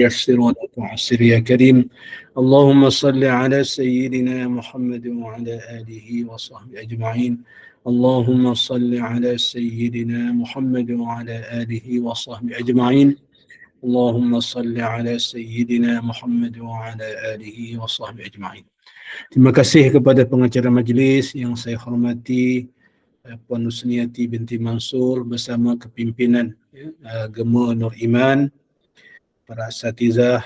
يسر ولا تعسر يا كريم. اللهم صل على سيدنا محمد وعلى آله وصحبه أجمعين. اللهم صل على سيدنا محمد وعلى آله وصحبه أجمعين. اللهم صل على سيدنا Muhammad wa ala alihi wa sahbihi ajma'in. Terima kasih kepada pengacara majlis yang saya hormati, Puan Nusniati binti Mansur bersama kepimpinan Gema Nur Iman, para asatizah,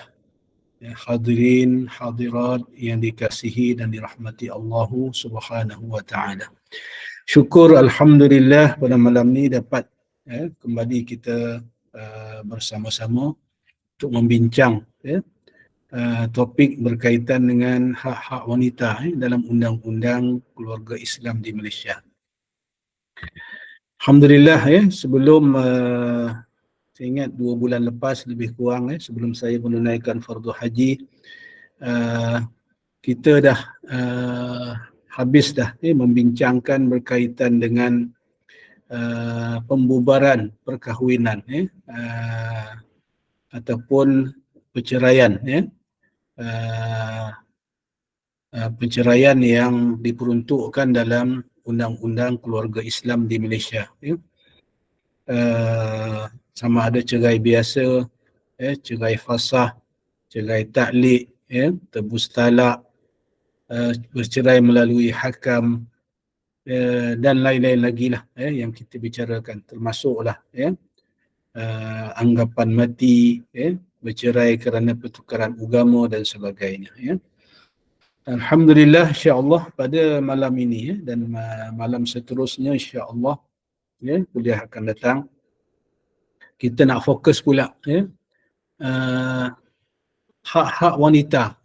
hadirin hadirat yang dikasihi dan dirahmati Allah Subhanahu wa taala. Syukur alhamdulillah pada malam ni dapat kembali kita bersama-sama untuk membincang topik berkaitan dengan hak-hak wanita dalam undang-undang keluarga Islam di Malaysia. Alhamdulillah sebelum saya ingat 2 bulan lepas lebih kurang sebelum saya menunaikan fardu haji, kita dah habis dah membincangkan berkaitan dengan pembubaran perkahwinan ataupun perceraian perceraian yang diperuntukkan dalam undang-undang keluarga Islam di Malaysia. Sama ada cerai biasa, cerai fasah, cerai taklik, tebus talak, bercerai melalui hakam, dan lain-lain lagi lah yang kita bicarakan, termasuklah anggapan mati, bercerai kerana pertukaran agama dan sebagainya. Alhamdulillah, insya-Allah pada malam ini dan malam seterusnya insya-Allah kuliah akan datang, kita nak fokus pula hak-hak wanita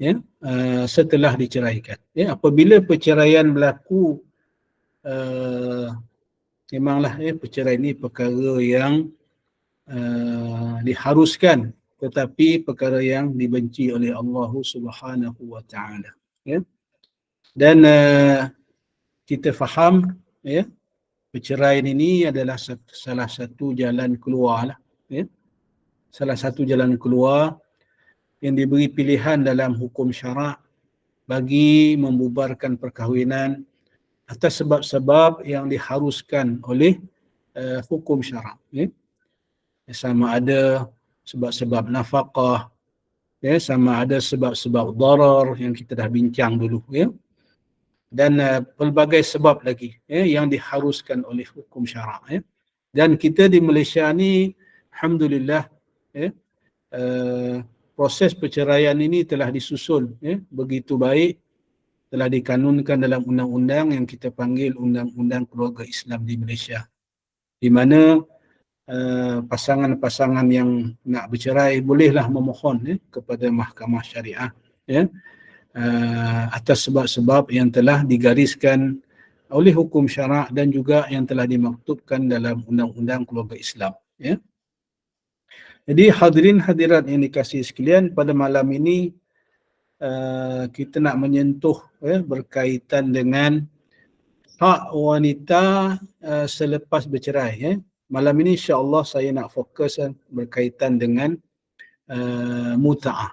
setelah diceraikan. Apabila perceraian berlaku, memanglah perceraian ini perkara yang diharuskan, tetapi perkara yang dibenci oleh Allah Subhanahu wa taala. Dan kita faham perceraian ini adalah salah satu jalan keluar lah. Salah satu jalan keluar yang diberi pilihan dalam hukum syarak bagi membubarkan perkahwinan atas sebab-sebab yang diharuskan oleh hukum syarak. Sama ada sebab-sebab nafkah, sama ada sebab-sebab darar yang kita dah bincang dulu, dan pelbagai sebab lagi yang diharuskan oleh hukum syarak. Dan kita di Malaysia ni alhamdulillah proses perceraian ini telah disusun begitu baik, telah dikanunkan dalam undang-undang yang kita panggil Undang-Undang Keluarga Islam di Malaysia, di mana pasangan-pasangan yang nak bercerai bolehlah memohon kepada mahkamah syariah atas sebab-sebab yang telah digariskan oleh hukum syarak dan juga yang telah dimaktubkan dalam Undang-Undang Keluarga Islam. Jadi hadirin hadirat yang dikasihi sekalian, pada malam ini kita nak menyentuh berkaitan dengan hak wanita selepas bercerai. Malam ini insya-Allah saya nak fokus berkaitan dengan muta'ah,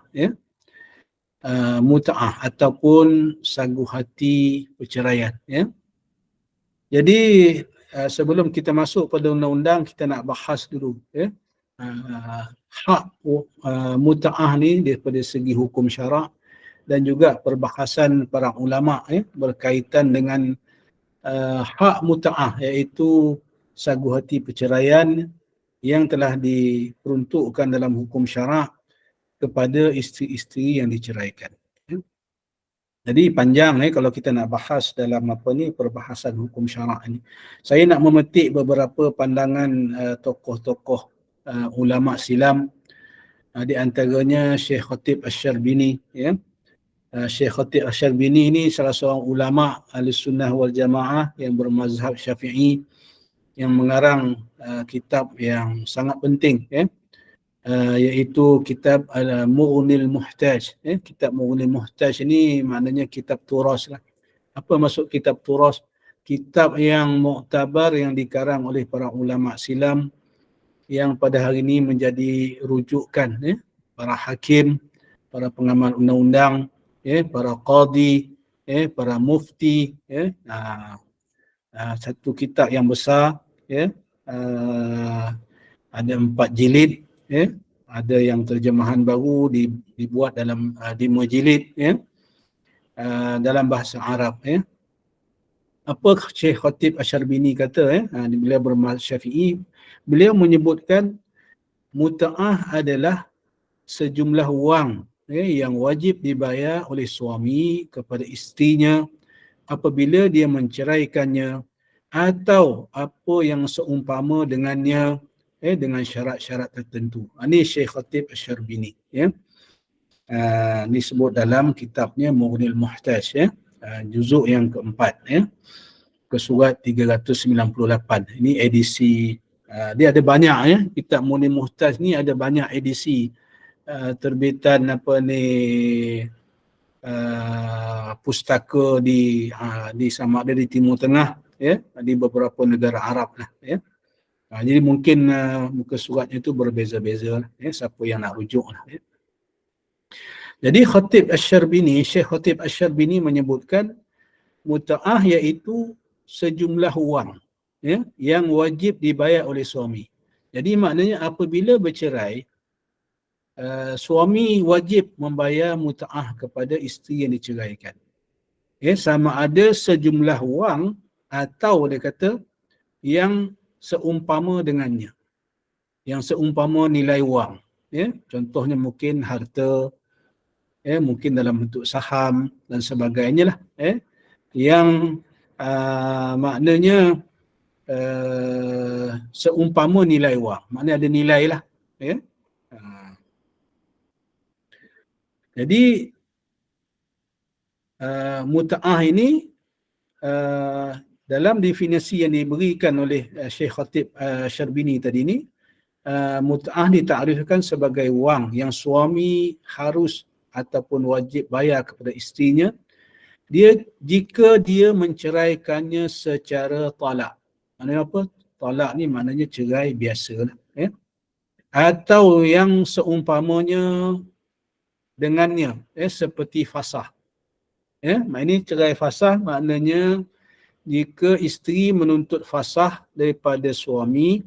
muta'ah ataupun sagu hati perceraian. Jadi sebelum kita masuk pada undang-undang, kita nak bahas dulu hak muta'ah ni daripada segi hukum syarak dan juga perbahasan para ulama berkaitan dengan hak muta'ah, iaitu sagu hati perceraian yang telah diperuntukkan dalam hukum syarak kepada isteri-isteri yang diceraikan. Jadi panjang kalau kita nak bahas dalam perbahasan hukum syarak ini. Saya nak memetik beberapa pandangan tokoh-tokoh ulama silam, di antaranya Syekh Khatib Asy-Syarbini. Syekh Khatib Asy-Syarbini ini salah seorang ulama Ahlussunnah wal Jamaah yang bermazhab Syafi'i, yang mengarang kitab yang sangat penting, iaitu kitab Mughnil Muhtaj. Kitab Mughnil Muhtaj ini maknanya kitab turas lah. Apa maksud kitab turas? Kitab yang muktabar, yang dikarang oleh para ulama silam, yang pada hari ini menjadi rujukan para hakim, para pengamal undang-undang, para qadi, para mufti, satu kitab yang besar, ada 4 jilid, ada yang terjemahan baru dibuat dalam 5 jilid, dalam bahasa Arab. Apa Syekh Khatib Asyarbini kata, beliau bermazhab Syafi'i, beliau menyebutkan muta'ah adalah sejumlah wang yang wajib dibayar oleh suami kepada isterinya apabila dia menceraikannya atau apa yang seumpama dengannya dengan syarat-syarat tertentu. Ini Syekh Khatib Asyarbini, disebut dalam kitabnya Mughnil Muhtaj, juzuk yang keempat, ke surat 398. Ini edisi, dia ada banyak, kitab Mughnil Muhtaj ni ada banyak edisi, terbitan pustaka di sama ada di Timur Tengah, di beberapa negara Arab lah, jadi mungkin muka suratnya itu berbeza-beza, siapa yang nak rujuk lah. Jadi Khatib Asyarbini, Syekh Khatib Asyarbini menyebutkan muta'ah iaitu sejumlah wang, yang wajib dibayar oleh suami. Jadi maknanya apabila bercerai, suami wajib membayar muta'ah kepada isteri yang diceraikan. Sama ada sejumlah wang atau dia kata yang seumpama dengannya, yang seumpama nilai wang. Contohnya mungkin harta, mungkin dalam bentuk saham dan sebagainya lah, yang maknanya seumpama nilai wang, maknanya ada nilai lah. Jadi muta'ah ini dalam definisi yang diberikan oleh Syekh Khatib Asyarbini tadi ni, muta'ah ditakrifkan sebagai wang yang suami harus ataupun wajib bayar kepada isterinya jika dia menceraikannya secara talak. Maknanya apa? Talak ni maknanya cerai biasa lah, atau yang seumpamanya dengannya, seperti fasah. Ini cerai fasah maknanya jika isteri menuntut fasah daripada suami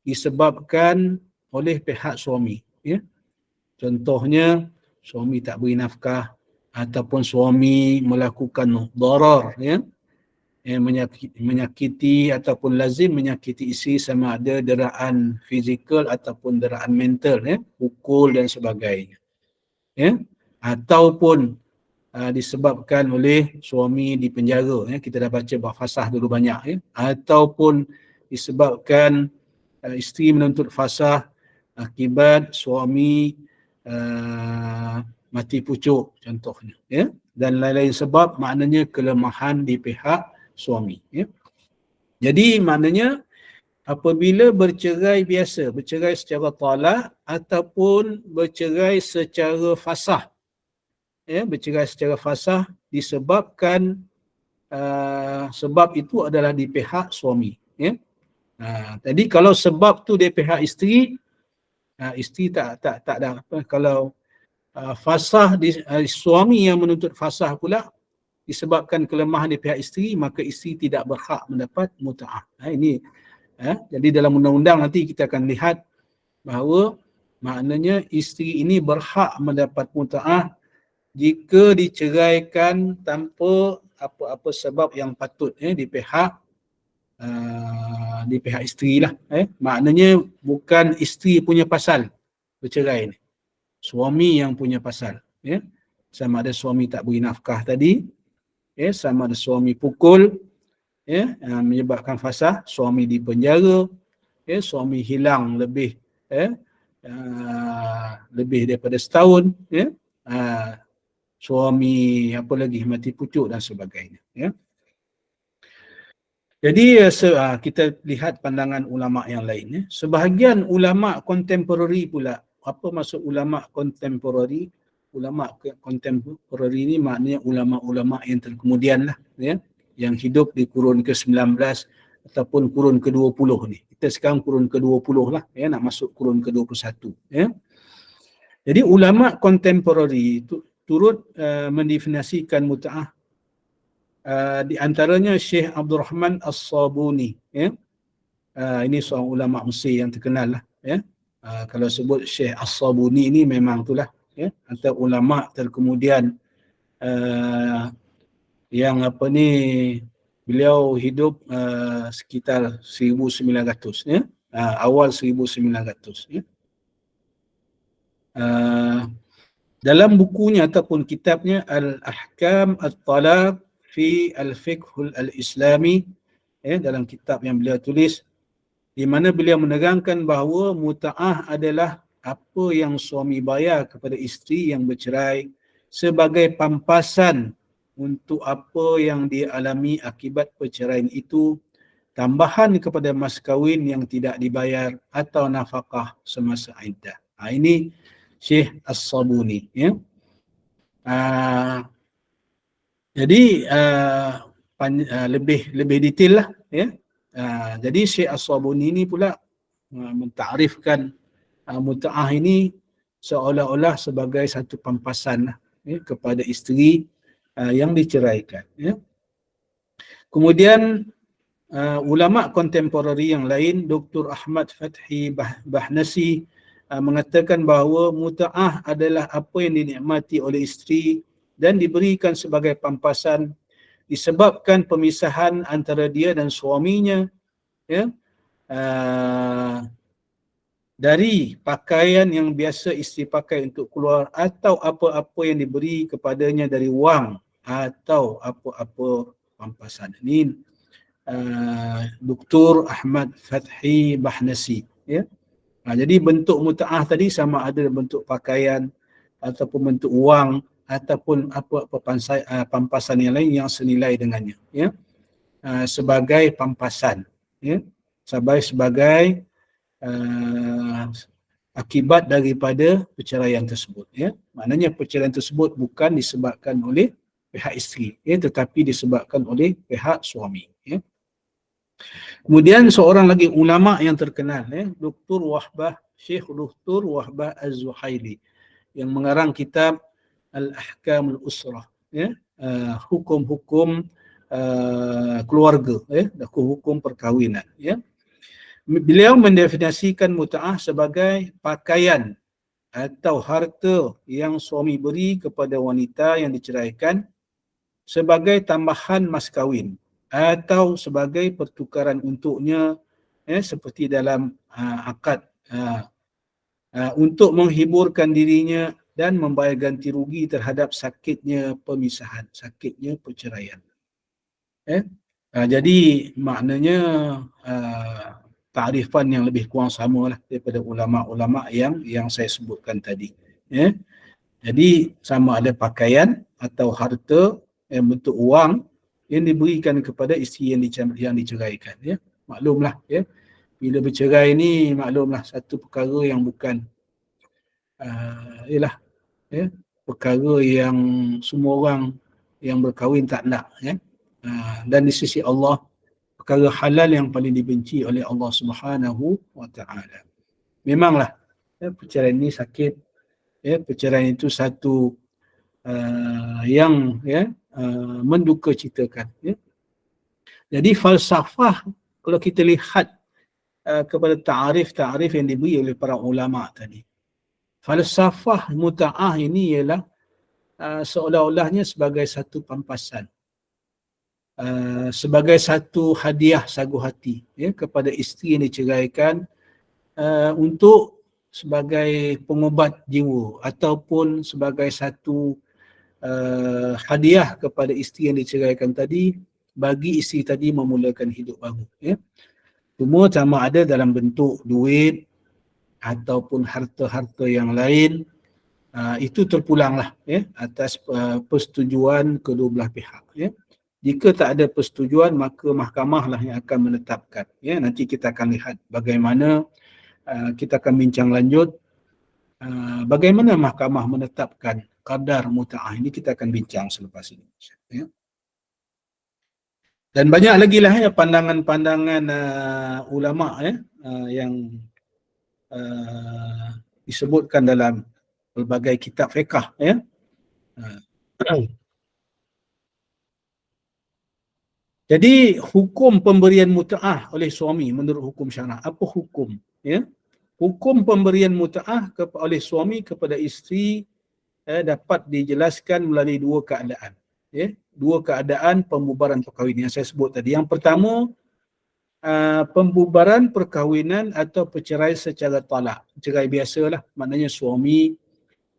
disebabkan oleh pihak suami. Contohnya suami tak beri nafkah ataupun suami melakukan darar, menyakiti ataupun lazim menyakiti isteri sama ada deraan fizikal ataupun deraan mental, pukul dan sebagainya. Ataupun disebabkan oleh suami di penjara, kita dah baca bab fasah dulu banyak, ataupun disebabkan isteri menuntut fasah akibat suami mati pucuk contohnya, dan lain-lain sebab, maknanya kelemahan di pihak suami. Jadi maknanya apabila bercerai biasa, bercerai secara talak ataupun bercerai secara fasah, bercerai secara fasah disebabkan sebab itu adalah di pihak suami. Jadi kalau sebab tu di pihak isteri, isteri tak ada apa. Kalau fasah suami yang menuntut fasah pula disebabkan kelemahan di pihak isteri, maka isteri tidak berhak mendapat muta'ah. Ini jadi dalam undang-undang nanti kita akan lihat bahawa maknanya isteri ini berhak mendapat muta'ah jika diceraikan tanpa apa-apa sebab yang patut, di pihak isteri lah. Maknanya bukan isteri punya pasal bercerai ni, suami yang punya pasal. Sama ada suami tak beri nafkah tadi, sama ada suami pukul, menyebabkan fasah, suami di penjara, suami hilang lebih daripada setahun, suami apa lagi mati pucuk dan sebagainya. Jadi kita lihat pandangan ulama yang lain. Sebahagian ulama kontemporari pula. Apa maksud ulama kontemporari? Ulama kontemporari ni maknanya ulama-ulama yang terkemudian lah, yang hidup di kurun ke-19 ataupun kurun ke-20 ni. Kita sekarang kurun ke-20 lah, nak masuk kurun ke-21. Jadi ulama kontemporari turut mendefinisikan mut'ah. Di antaranya Syekh Abdul Rahman As-Sabuni, ya. Ini seorang ulama Mesir yang terkenal lah, ya. Kalau sebut Syekh As-Sabuni ini memang itulah, ya, antara ulama terkemudian yang apa ni, beliau hidup sekitar 1900, ya. Awal 1900, ya. Dalam bukunya ataupun kitabnya Al-Ahkam At-Talaq fi Al-Fiqh Al-Islami, ya, dalam kitab yang beliau tulis, di mana beliau menerangkan bahawa muta'ah adalah apa yang suami bayar kepada isteri yang bercerai sebagai pampasan untuk apa yang dialami akibat perceraian itu, tambahan kepada mas kahwin yang tidak dibayar atau nafkah semasa iddah. Ini Syekh As-Sabuni, ya. Jadi lebih detail lah, ya. Jadi Syekh As-Sabuni ini pula mentarifkan muta'ah ini seolah-olah sebagai satu pampasan lah, ya, kepada isteri yang diceraikan, ya. Kemudian ulama kontemporari yang lain, Dr. Ahmad Fathi Bahnasi mengatakan bahawa muta'ah adalah apa yang dinikmati oleh isteri dan diberikan sebagai pampasan disebabkan pemisahan antara dia dan suaminya, ya, dari pakaian yang biasa isteri pakai untuk keluar atau apa-apa yang diberi kepadanya dari wang atau apa-apa pampasan. Ini Dr. Ahmad Fathi Bahnasi, ya. Jadi bentuk muta'ah tadi sama ada bentuk pakaian ataupun bentuk wang ataupun apa-apa pampasan yang lain yang senilai dengannya, ya. Sebagai pampasan, ya, sebagai akibat daripada perceraian tersebut, ya. Maknanya perceraian tersebut bukan disebabkan oleh pihak isteri, ya, tetapi disebabkan oleh pihak suami, ya. Kemudian seorang lagi ulama yang terkenal, ya, Dr. Wahbah, Syekh Dr. Wahbah Az-Zuhaili, yang mengarang kitab Al-Ahkam Al-Usrah, ya, hukum-hukum keluarga, ya, hukum perkahwinan, ya. Beliau mendefinisikan muta'ah sebagai pakaian atau harta yang suami beri kepada wanita yang diceraikan sebagai tambahan mas kahwin atau sebagai pertukaran untuknya, seperti dalam akad untuk menghiburkan dirinya dan membayar ganti rugi terhadap sakitnya pemisahan, sakitnya perceraian. Jadi maknanya takrifan yang lebih kurang samalah daripada ulama-ulama yang saya sebutkan tadi. Jadi sama ada pakaian atau harta yang bentuk wang yang diberikan kepada isteri yang diceraikan, ya. Maklumlah, ya, bila bercerai ni maklumlah satu perkara yang bukan ialah, ya, perkara yang semua orang yang berkahwin tak nak, ya. Dan di sisi Allah perkara halal yang paling dibenci oleh Allah Subhanahu wa taala. Memanglah, ya, perceraian ni sakit, ya, perceraian itu satu yang, ya, menduka citakan, ya. Jadi falsafah, kalau kita lihat kepada ta'arif yang diberi oleh para ulama tadi, falsafah muta'ah ini ialah seolah-olahnya sebagai satu pampasan, sebagai satu hadiah sagu hati, ya, kepada isteri yang diceraikan, untuk sebagai pengubat jiwa ataupun sebagai satu hadiah kepada isteri yang diceraikan tadi, bagi isteri tadi memulakan hidup baru, ya. Cuma sama ada dalam bentuk duit ataupun harta-harta yang lain, itu terpulanglah, ya, atas persetujuan kedua belah pihak, ya. Jika tak ada persetujuan, maka mahkamah lah yang akan menetapkan, ya. Nanti kita akan lihat bagaimana, kita akan bincang lanjut bagaimana mahkamah menetapkan qadar muta'ah. Ini kita akan bincang selepas ini, ya. Dan banyak lagi lah, ya, pandangan-pandangan ulama, ya, yang disebutkan dalam pelbagai kitab fiqh, ya. Jadi hukum pemberian mut'ah oleh suami menurut hukum syarak, apa hukum? Ya, hukum pemberian mut'ah oleh suami kepada isteri dapat dijelaskan melalui dua keadaan. Ya, dua keadaan pembubaran perkahwinan yang saya sebut tadi. Yang pertama, pembubaran perkahwinan atau perceraian secara talak, cerai biasalah, maknanya suami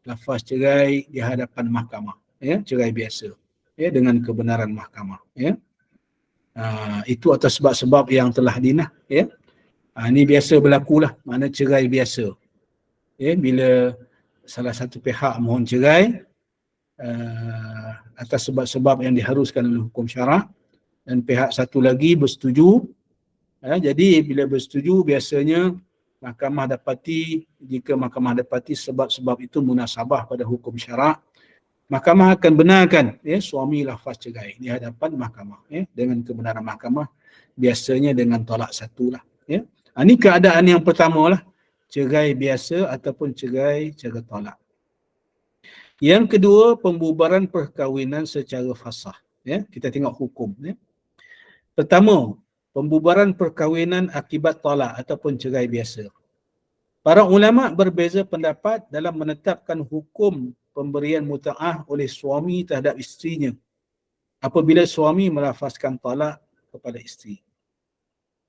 lafaz cerai di hadapan mahkamah, ya, cerai biasa, ya, dengan kebenaran mahkamah, ya. Itu atas sebab-sebab yang telah dinah, ya. Ini biasa berlakulah, makna cerai biasa, ya, bila salah satu pihak mohon cerai atas sebab-sebab yang diharuskan oleh hukum syarak dan pihak satu lagi bersetuju. Jadi bila bersetuju, biasanya mahkamah dapati, jika mahkamah dapati sebab-sebab itu munasabah pada hukum syarak, mahkamah akan benarkan, ya, suami lafaz cerai di hadapan mahkamah, ya, dengan kebenaran mahkamah, biasanya dengan tolak satu lah, ya. Ini keadaan yang pertama lah, cerai biasa ataupun cerai cara tolak. Yang kedua, pembubaran perkahwinan secara fasah, ya. Kita tengok hukum, ya. Pertama, pembubaran perkahwinan akibat tolak ataupun cerai biasa. Para ulama berbeza pendapat dalam menetapkan hukum pemberian muta'ah oleh suami terhadap isterinya apabila suami melafazkan talak kepada isteri.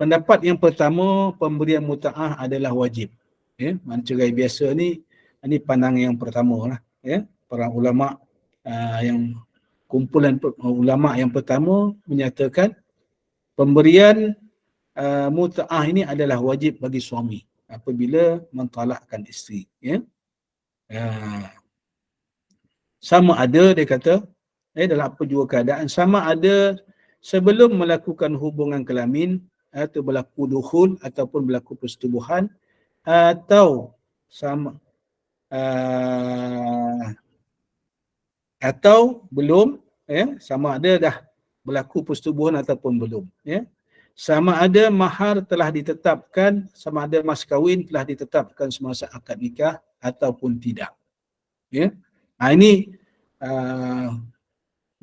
Pendapat yang pertama, pemberian muta'ah adalah wajib. Ya, cerai biasa ni, ini pandangan yang pertama lah, ya. Para ulama yang kumpulan ulama yang pertama menyatakan pemberian muta'ah ini adalah wajib bagi suami apabila mentalakkan isteri, ya. Sama ada, dia kata, dalam apa jua keadaan, sama ada sebelum melakukan hubungan kelamin atau berlaku dukhul ataupun berlaku persetubuhan, atau sama atau belum, ya, sama ada dah berlaku persetubuhan ataupun belum, ya. Sama ada mahar telah ditetapkan, sama ada mas kahwin telah ditetapkan semasa akad nikah ataupun tidak, ya. Ini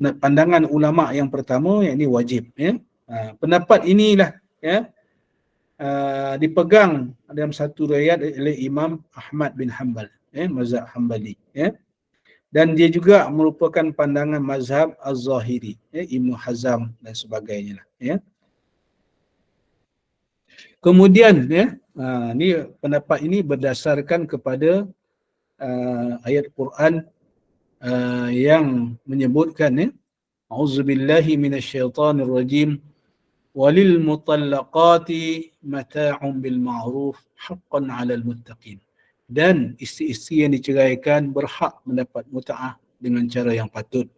pandangan ulama yang pertama, yang ini wajib, ya. Pendapat inilah, ya, dipegang dalam satu riwayat oleh Imam Ahmad bin Hanbal, ya, mazhab Hanbali, ya. Dan dia juga merupakan pandangan mazhab Az-Zahiri, ya, Ibnu Hazm dan sebagainya lah, ya. Kemudian, ya, ni pendapat ini berdasarkan kepada ayat Quran yang menyebutkan, ya, A'udzubillahi minasyaitanir rajim, walil mutallaqati mata'un bil ma'ruf haqqan 'alal muttaqin. Dan isteri-isteri yang diceraikan berhak mendapat muta'ah dengan cara yang patut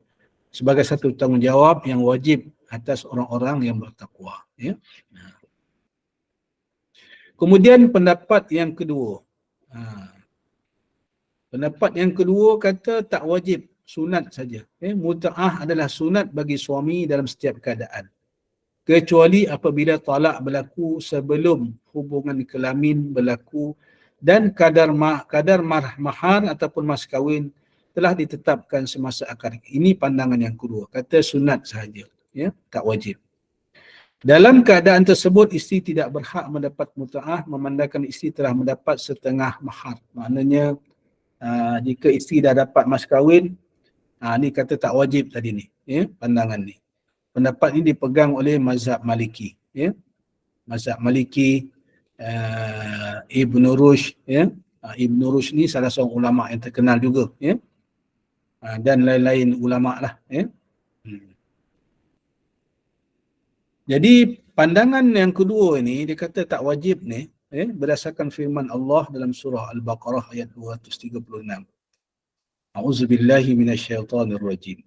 sebagai satu tanggungjawab yang wajib atas orang-orang yang bertakwa, ya. Kemudian pendapat yang kedua. Pendapat yang kedua kata tak wajib, sunat saja. Muta'ah adalah sunat bagi suami dalam setiap keadaan, kecuali apabila talak berlaku sebelum hubungan kelamin berlaku dan kadar mahar ataupun mas kahwin telah ditetapkan semasa akad. Ini pandangan yang kedua, kata sunat sahaja, ya, tak wajib. Dalam keadaan tersebut, isteri tidak berhak mendapat muta'ah memandangkan isteri telah mendapat setengah mahar. Maknanya jika isteri dah dapat mas kahwin, ni kata tak wajib tadi ni, ya, pandangan ni. Pendapat ini dipegang oleh mazhab Maliki, ya. Mazhab Maliki, Ibn Rushd, ya. Ibn Rushd ni salah seorang ulama yang terkenal juga, ya. Dan lain-lain ulama lah, ya. Jadi pandangan yang kedua ini, dia kata tak wajib ni, berdasarkan firman Allah dalam surah Al-Baqarah ayat 236. A'udzubillahi minasyaitanir rajim.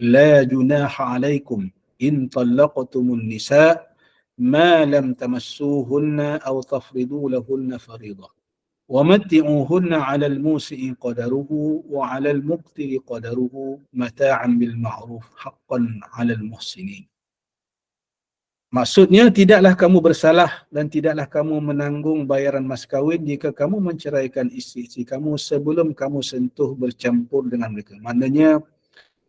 La junaha 'alaikum in talaqtumun nisa ma lam tamassuhunna aw tafridu lahunna fariidah. Wa matti'uhunna 'alal musi'i qadaruhu wa 'alal muqtiri qadaruhu mata'an bil ma'ruf haqqan 'alal muhsinin. Maksudnya tidaklah kamu bersalah dan tidaklah kamu menanggung bayaran mas kahwin jika kamu menceraikan isteri kamu sebelum kamu sentuh bercampur dengan mereka. Maknanya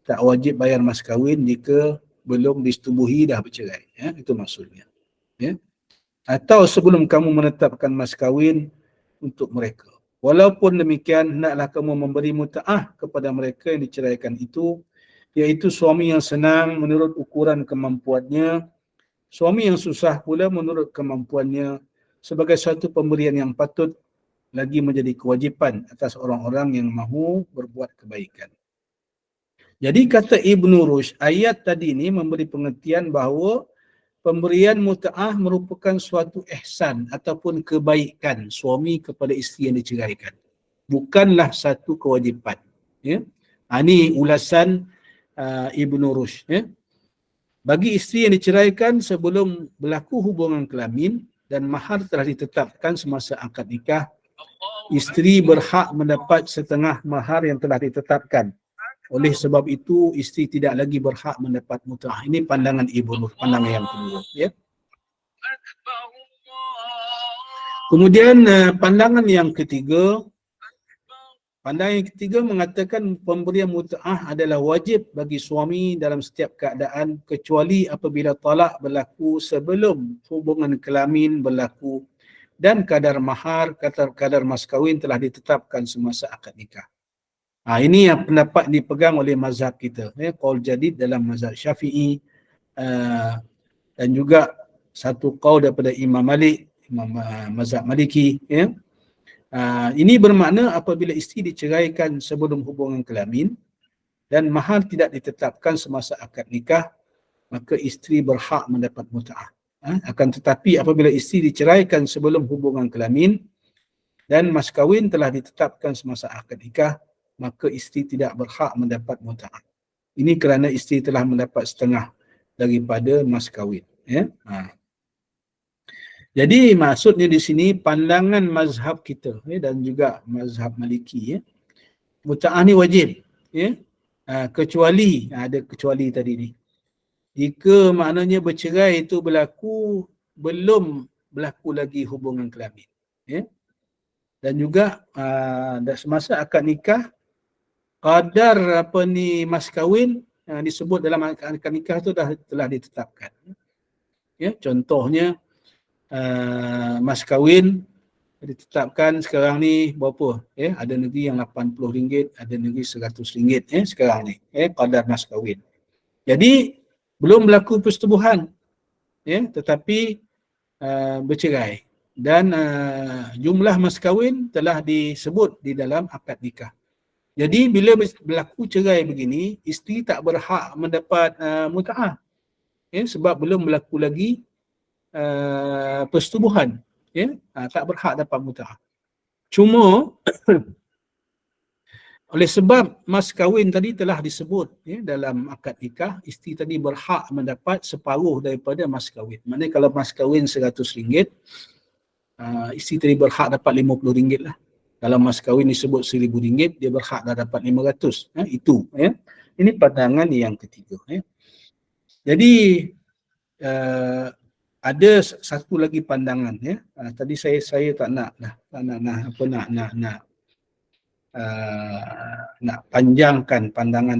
tak wajib bayar mas kahwin jika belum disetubuhi dah bercerai. Ya, itu maksudnya. Ya. Atau sebelum kamu menetapkan mas kahwin untuk mereka. Walaupun demikian, hendaklah kamu memberi muta'ah kepada mereka yang diceraikan itu, iaitu suami yang senang menurut ukuran kemampuannya, suami yang susah pula menurut kemampuannya, sebagai satu pemberian yang patut lagi menjadi kewajipan atas orang-orang yang mahu berbuat kebaikan. Jadi kata Ibnu Rushd, ayat tadi ini memberi pengertian bahawa pemberian muta'ah merupakan suatu ihsan ataupun kebaikan suami kepada isteri yang diceraikan. Bukanlah satu kewajipan. Ya? Ini ulasan Ibnu Rushd. Ya? Bagi isteri yang diceraikan sebelum berlaku hubungan kelamin dan mahar telah ditetapkan semasa akad nikah, isteri berhak mendapat setengah mahar yang telah ditetapkan. Oleh sebab itu, isteri tidak lagi berhak mendapat mut'ah. Ini pandangan Ibnu Rushd, pandangan yang kedua. Ya? Kemudian pandangan yang ketiga, mengatakan pemberian mut'ah adalah wajib bagi suami dalam setiap keadaan kecuali apabila talak berlaku sebelum hubungan kelamin berlaku dan kadar mahar, kadar mas kahwin telah ditetapkan semasa akad nikah. Ini yang pendapat dipegang oleh mazhab kita. Qaul jadid dalam mazhab Syafi'i dan juga satu qaul daripada Imam Malik, mazhab Maliki. Ya. Ini bermakna apabila isteri diceraikan sebelum hubungan kelamin dan mahar tidak ditetapkan semasa akad nikah, maka isteri berhak mendapat mut'ah. Akan tetapi apabila isteri diceraikan sebelum hubungan kelamin dan mas kahwin telah ditetapkan semasa akad nikah, maka isteri tidak berhak mendapat mut'ah. Ini kerana isteri telah mendapat setengah daripada mas kahwin. Ya? Jadi maksudnya di sini pandangan mazhab kita dan juga mazhab Maliki, muta'ah ni wajib, kecuali ada kecuali tadi ni. Jika maknanya bercerai itu berlaku belum berlaku lagi hubungan kelamin, dan juga semasa akad nikah kadar mas kahwin disebut dalam akad nikah itu telah ditetapkan. Contohnya mas kahwin ditetapkan sekarang ni berapa? Ada negeri yang RM80, ada negeri RM100 sekarang ni, kadar mas kahwin. Jadi belum berlaku persetubuhan, tetapi bercerai dan jumlah mas kahwin telah disebut di dalam akad nikah. Jadi bila berlaku cerai begini, isteri tak berhak mendapat mut'ah, sebab belum berlaku lagi persetubuhan, tak berhak dapat mut'ah. Cuma oleh sebab mas kahwin tadi telah disebut dalam akad nikah, isteri tadi berhak mendapat separuh daripada mas kahwin. Maknanya kalau mas kahwin RM100, isteri tadi berhak dapat RM50 lah. Kalau mas kahwin disebut RM1,000, dia berhak dah dapat RM500. Itu. Ini pandangan yang ketiga. Jadi ada satu lagi pandangan. Tadi saya tak nak nak panjangkan pandangan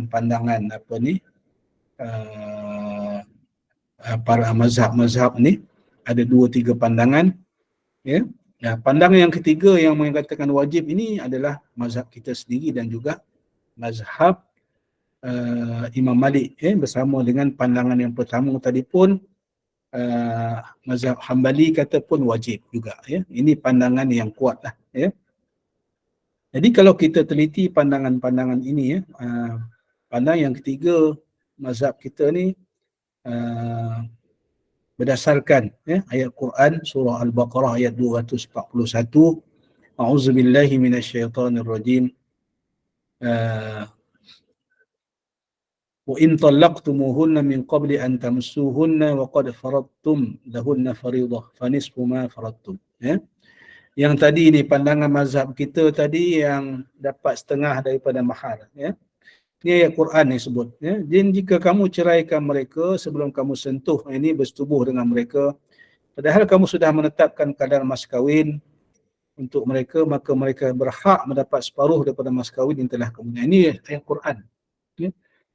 para mazhab ni. Ada 2-3 pandangan. Pandangan yang ketiga yang mengatakan wajib ini adalah mazhab kita sendiri dan juga mazhab Imam Malik, bersama dengan pandangan yang pertama tadi pun mazhab Hambali kata pun wajib juga. Ini pandangan yang kuat lah. Jadi kalau kita teliti pandangan-pandangan ini, pandangan yang ketiga mazhab kita ni berdasarkan ayat Quran surah Al-Baqarah ayat 241, A'udzubillahi minasyaitonirrajim. Wa in talaqtumuhunna min qabli an tamassuhunna wa qad faradtum lahunna fariidah fa nisfu ma faradtum. Yang tadi ni pandangan mazhab kita tadi yang dapat setengah daripada mahar. Ini ayat Quran yang sebut. Ya. Dan jika kamu ceraikan mereka sebelum kamu sentuh, ini bersetubuh dengan mereka, padahal kamu sudah menetapkan kadar mas kahwin untuk mereka, maka mereka berhak mendapat separuh daripada mas kahwin yang telah kamu. Ini ayat Quran. Ya.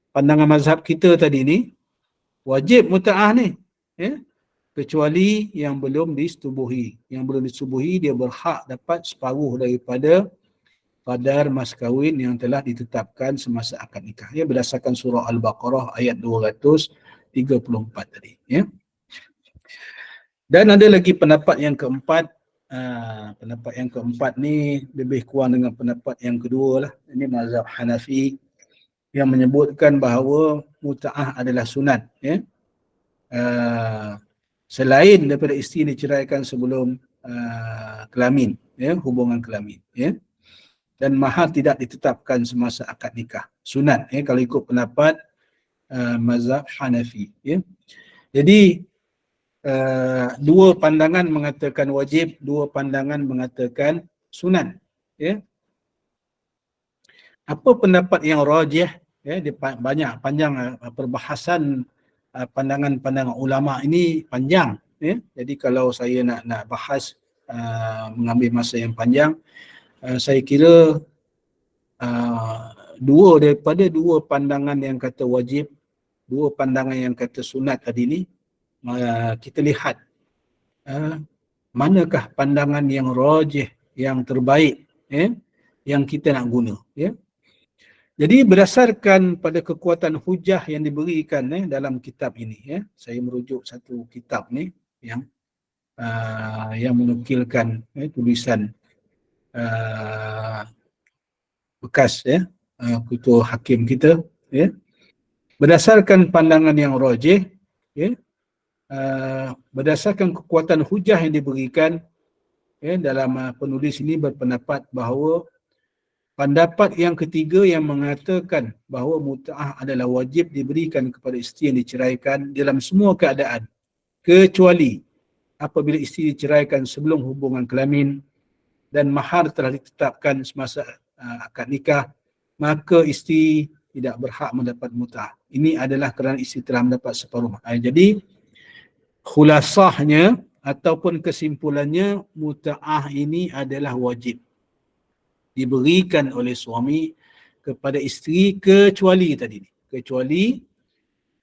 Pandangan mazhab kita tadi ni, wajib muta'ah ni. Ya. Kecuali yang belum disetubuhi. Yang belum disetubuhi, dia berhak dapat separuh daripada kadar mas kahwin yang telah ditetapkan semasa akad nikah. Ya, berdasarkan surah Al-Baqarah ayat 234 tadi. Ya. Dan ada lagi pendapat yang keempat. Pendapat yang keempat ni lebih kurang dengan pendapat yang kedua lah. Ini mazhab Hanafi yang menyebutkan bahawa muta'ah adalah sunat. Ya. Selain daripada isteri diceraikan sebelum kelamin, ya, hubungan kelamin. Ya. Dan mahar tidak ditetapkan semasa akad nikah. Sunat, ya, kalau ikut pendapat mazhab Hanafi. Ya. Jadi, dua pandangan mengatakan wajib, dua pandangan mengatakan sunat. Ya. Apa pendapat yang rajih? Ya, dia banyak panjang perbahasan pandangan-pandangan ulama ini panjang. Ya. Jadi kalau saya nak bahas mengambil masa yang panjang, saya kira daripada dua pandangan yang kata wajib, dua pandangan yang kata sunat tadi ni, kita lihat manakah pandangan yang rajih, yang terbaik, yang kita nak guna. Ya. Jadi berdasarkan pada kekuatan hujah yang diberikan dalam kitab ini, ya, saya merujuk satu kitab ni yang menukilkan tulisan bekas, ya, ketua hakim kita, ya. Berdasarkan pandangan yang rajih, ya, berdasarkan kekuatan hujah yang diberikan, ya, dalam penulis ini berpendapat bahawa pendapat yang ketiga yang mengatakan bahawa muta'ah adalah wajib diberikan kepada isteri yang diceraikan dalam semua keadaan, kecuali apabila isteri diceraikan sebelum hubungan kelamin dan mahar telah ditetapkan semasa akad nikah, maka isteri tidak berhak mendapat muta'ah. Ini adalah kerana isteri telah mendapat separuh. Jadi khulasahnya ataupun kesimpulannya, muta'ah ini adalah wajib diberikan oleh suami kepada isteri kecuali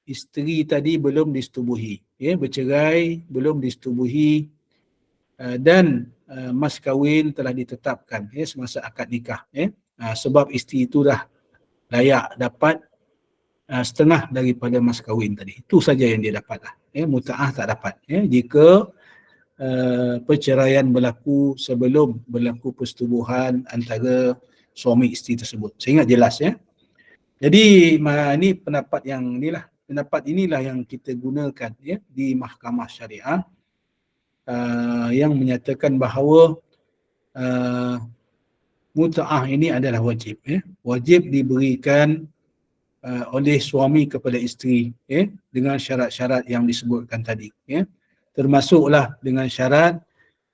isteri tadi belum disetubuhi, ya, bercerai, belum disetubuhi, dan mas kahwin telah ditetapkan, ya, semasa akad nikah, ya. Sebab isteri itu dah layak dapat setengah daripada mas kahwin tadi. Itu saja yang dia dapat lah. Ya, muta'ah tak dapat. Ya, jika perceraian berlaku sebelum berlaku persetubuhan antara suami isteri tersebut. Saya ingat jelas, ya. Jadi ini pendapat inilah yang kita gunakan, ya, di mahkamah syariah, yang menyatakan bahawa muta'ah ini adalah wajib, ya. Wajib diberikan oleh suami kepada isteri, ya, dengan syarat-syarat yang disebutkan tadi, ya. Termasuklah dengan syarat,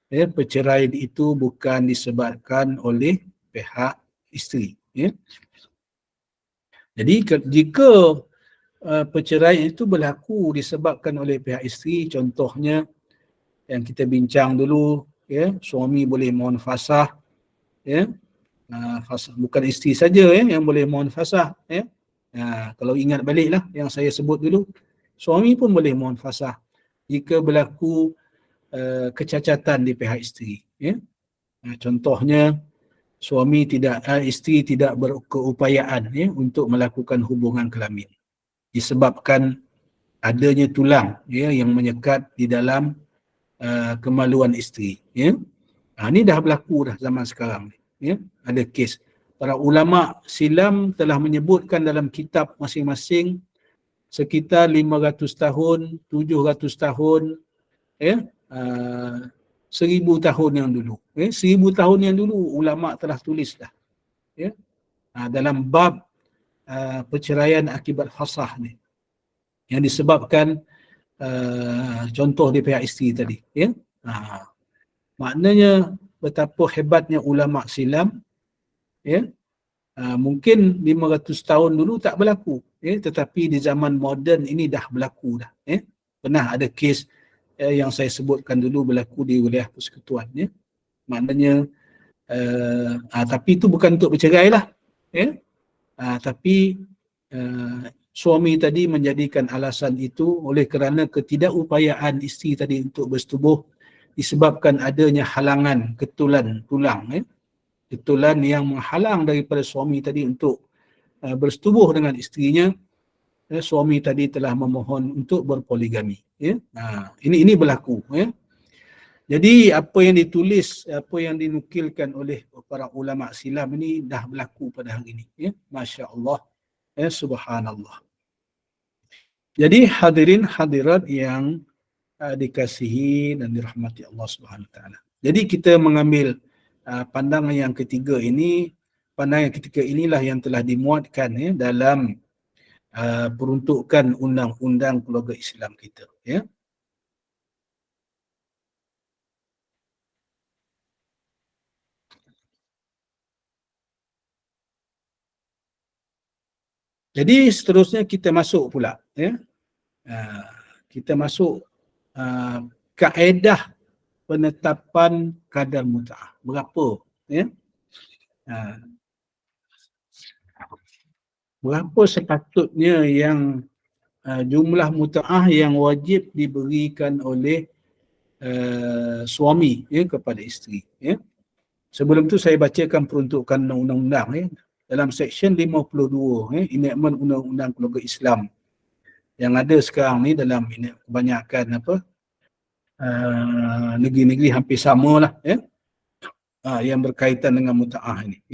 ya, perceraian itu bukan disebabkan oleh pihak isteri, ya. Jadi jika perceraian itu berlaku disebabkan oleh pihak isteri, contohnya yang kita bincang dulu, ya, suami boleh mohon fasah, ya. Bukan isteri saja, ya, yang boleh mohon fasah, ya. Kalau ingat baliklah yang saya sebut dulu, suami pun boleh mohon fasah jika berlaku kecacatan di pihak isteri, ya. Contohnya isteri tidak berkeupayaan, ya, untuk melakukan hubungan kelamin disebabkan adanya tulang, ya, yang menyekat di dalam kemaluan isteri, ya. Ini dah berlaku dah zaman sekarang, ya. Ada kes. Para ulama silam telah menyebutkan dalam kitab masing-masing sekitar 500 tahun, 700 tahun, ya, 1000 tahun yang dulu. 1000 tahun yang dulu ulama telah tulis dah, ya, dalam bab perceraian akibat fasah ni, yang disebabkan contoh di pihak isteri tadi, ya. Maknanya betapa hebatnya ulama silam, ya, Mungkin 500 tahun dulu tak berlaku, tetapi di zaman moden ini dah berlaku dah. Pernah ada kes yang saya sebutkan dulu berlaku di wilayah persekutuan. Maknanya tapi itu bukan untuk bercerai lah. Tapi suami tadi menjadikan alasan itu oleh kerana ketidakupayaan isteri tadi untuk bersetubuh disebabkan adanya halangan ketulan tulang. Ketulan yang menghalang daripada suami tadi untuk bersetubuh dengan isterinya. Suami tadi telah memohon untuk berpoligami. Ini berlaku. Jadi apa yang ditulis, apa yang dinukilkan oleh para ulama silam ini dah berlaku pada hari ini. Masya Allah. Subhanallah. Jadi hadirin hadirat yang dikasihi dan dirahmati Allah Subhanahu Wa Taala. Jadi kita mengambil pandangan yang ketiga ini, pandangan yang ketiga inilah yang telah dimuatkan dalam peruntukan undang-undang keluarga Islam kita. Jadi seterusnya kita masuk pula. Kita masuk kaedah penetapan kadar mut'ah. Berapa? Berapa sepatutnya yang jumlah mut'ah yang wajib diberikan oleh suami kepada isteri. Sebelum tu saya bacakan peruntukan undang-undang dalam seksyen 52 enactment undang-undang keluarga Islam yang ada sekarang ni dalam kebanyakan negeri-negeri hampir samalah yang berkaitan dengan mut'ah ini.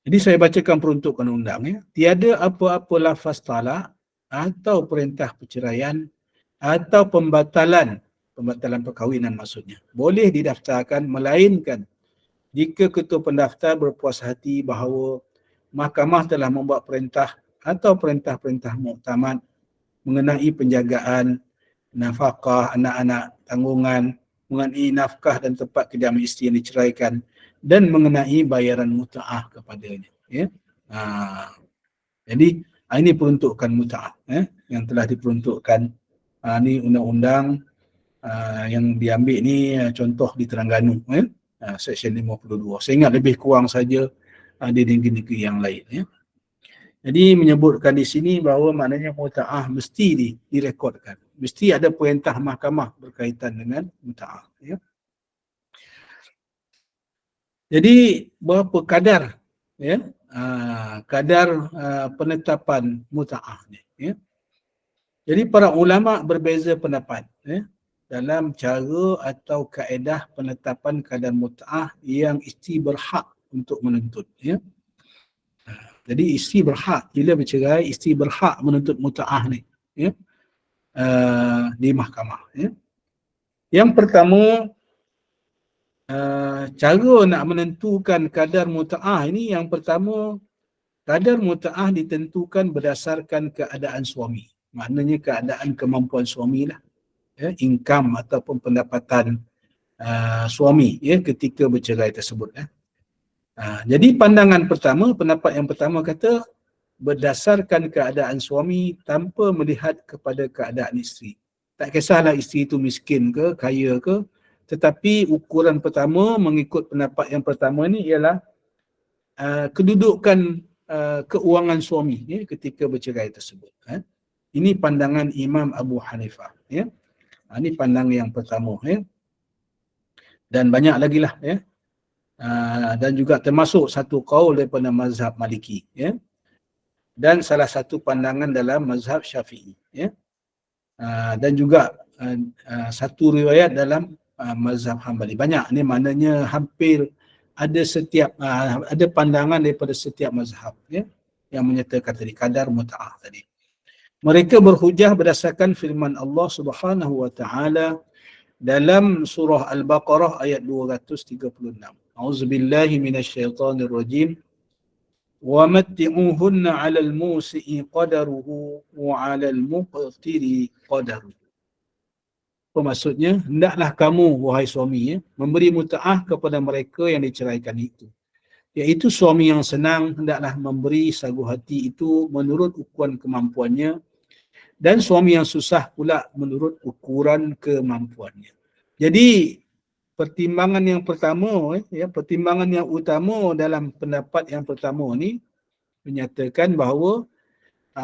Jadi saya bacakan peruntukan undang. Tiada apa-apa lafaz talak atau perintah perceraian atau pembatalan perkahwinan maksudnya boleh didaftarkan melainkan jika ketua pendaftar berpuas hati bahawa mahkamah telah membuat perintah atau perintah-perintah muktamad mengenai penjagaan, nafkah anak-anak, tanggungan, mengenai nafkah dan tempat kediaman isteri yang diceraikan dan mengenai bayaran mut'ah kepadanya. Jadi ini peruntukan mut'ah yang telah diperuntukkan. Ini undang-undang yang diambil ni contoh di Terengganu, seksyen 52. Saya ingat lebih kurang saja di negeri-negeri yang lain. Jadi menyebutkan di sini bahawa maknanya mut'ah mesti direkodkan. Mesti ada perintah mahkamah berkaitan dengan mut'ah. Jadi berapa kadar kadar penetapan mut'ah ni. Jadi para ulama berbeza pendapat dalam cara atau kaedah penetapan kadar mut'ah yang isteri berhak untuk menuntut. Jadi isteri berhak, bila bercerai, isteri berhak menuntut mut'ah ni di mahkamah. Yang pertama, cara nak menentukan kadar mut'ah ini, yang pertama, kadar mut'ah ditentukan berdasarkan keadaan suami. Maknanya keadaan kemampuan suami lah. Income ataupun pendapatan suami ketika bercerai tersebut. Jadi pendapat yang pertama kata berdasarkan keadaan suami tanpa melihat kepada keadaan isteri. Tak kisahlah isteri itu miskin ke, kaya ke, tetapi ukuran pertama mengikut pendapat yang pertama ni ialah kedudukan keuangan suami ketika bercerai tersebut. Ini pandangan Imam Abu Hanifah. Ini pandangan yang pertama. Dan banyak lagi lah. Dan juga termasuk satu qaul daripada mazhab Maliki. Dan salah satu pandangan dalam mazhab Syafi'i. Dan juga satu riwayat dalam mazhab Hambali. Banyak ni maknanya hampir ada pandangan daripada setiap mazhab yang menyatakan tadi kadar mut'ah tadi. Mereka berhujah berdasarkan firman Allah Subhanahu wa taala dalam surah Al-Baqarah ayat 236. Auzubillahi minasyaitonirrajim. wa matti'uhunna 'alal musi'i qadaruhu wa 'alal muqtiri qadaruhu. Apa maksudnya? Hendaklah kamu, wahai suami, memberi muta'ah kepada mereka yang diceraikan itu. Iaitu suami yang senang hendaklah memberi sagu hati itu menurut ukuran kemampuannya, dan suami yang susah pula menurut ukuran kemampuannya. Jadi pertimbangan yang pertama, pertimbangan yang utama dalam pendapat yang pertama ni menyatakan bahawa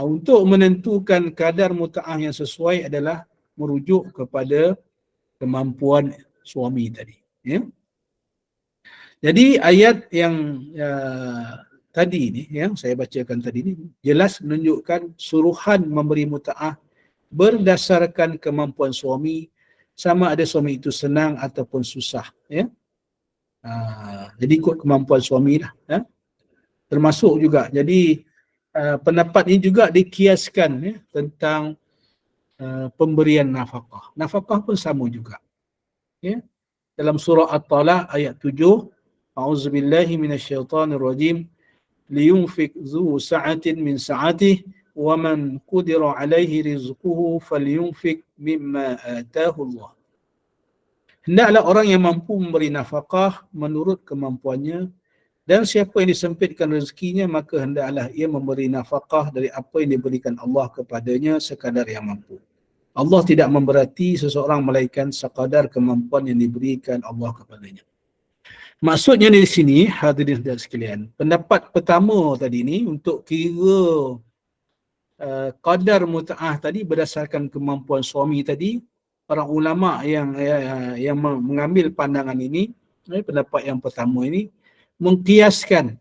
untuk menentukan kadar muta'ah yang sesuai adalah merujuk kepada kemampuan suami tadi. Ya. Jadi ayat yang tadi ni, yang saya bacakan tadi ni, jelas menunjukkan suruhan memberi muta'ah berdasarkan kemampuan suami, sama ada suami itu senang ataupun susah. Ya. Jadi ikut kemampuan suami lah. Ya. Termasuk juga, jadi pendapat ini juga dikiaskan tentang pemberian nafkah. Nafkah pun sama juga. Ya. Dalam surah At-Talaq ayat 7, A'udzubillahi minasyaitonirrajim, liyunfik zu sa'atin min sa'atih wa man qudira 'alaihi rizquhu falyunfik mimma atahu Allah. Hendaklah orang yang mampu memberi nafkah menurut kemampuannya, dan siapa yang disempitkan rezekinya maka hendaklah ia memberi nafkah dari apa yang diberikan Allah kepadanya sekadar yang mampu. Allah tidak memberati seseorang melainkan sekadar kemampuan yang diberikan Allah kepadanya. Maksudnya di sini, hadirin dan sekalian, pendapat pertama tadi ni untuk kira kadar muta'ah tadi berdasarkan kemampuan suami tadi, para ulama yang mengambil pandangan ini, pendapat yang pertama ini, mengkiaskan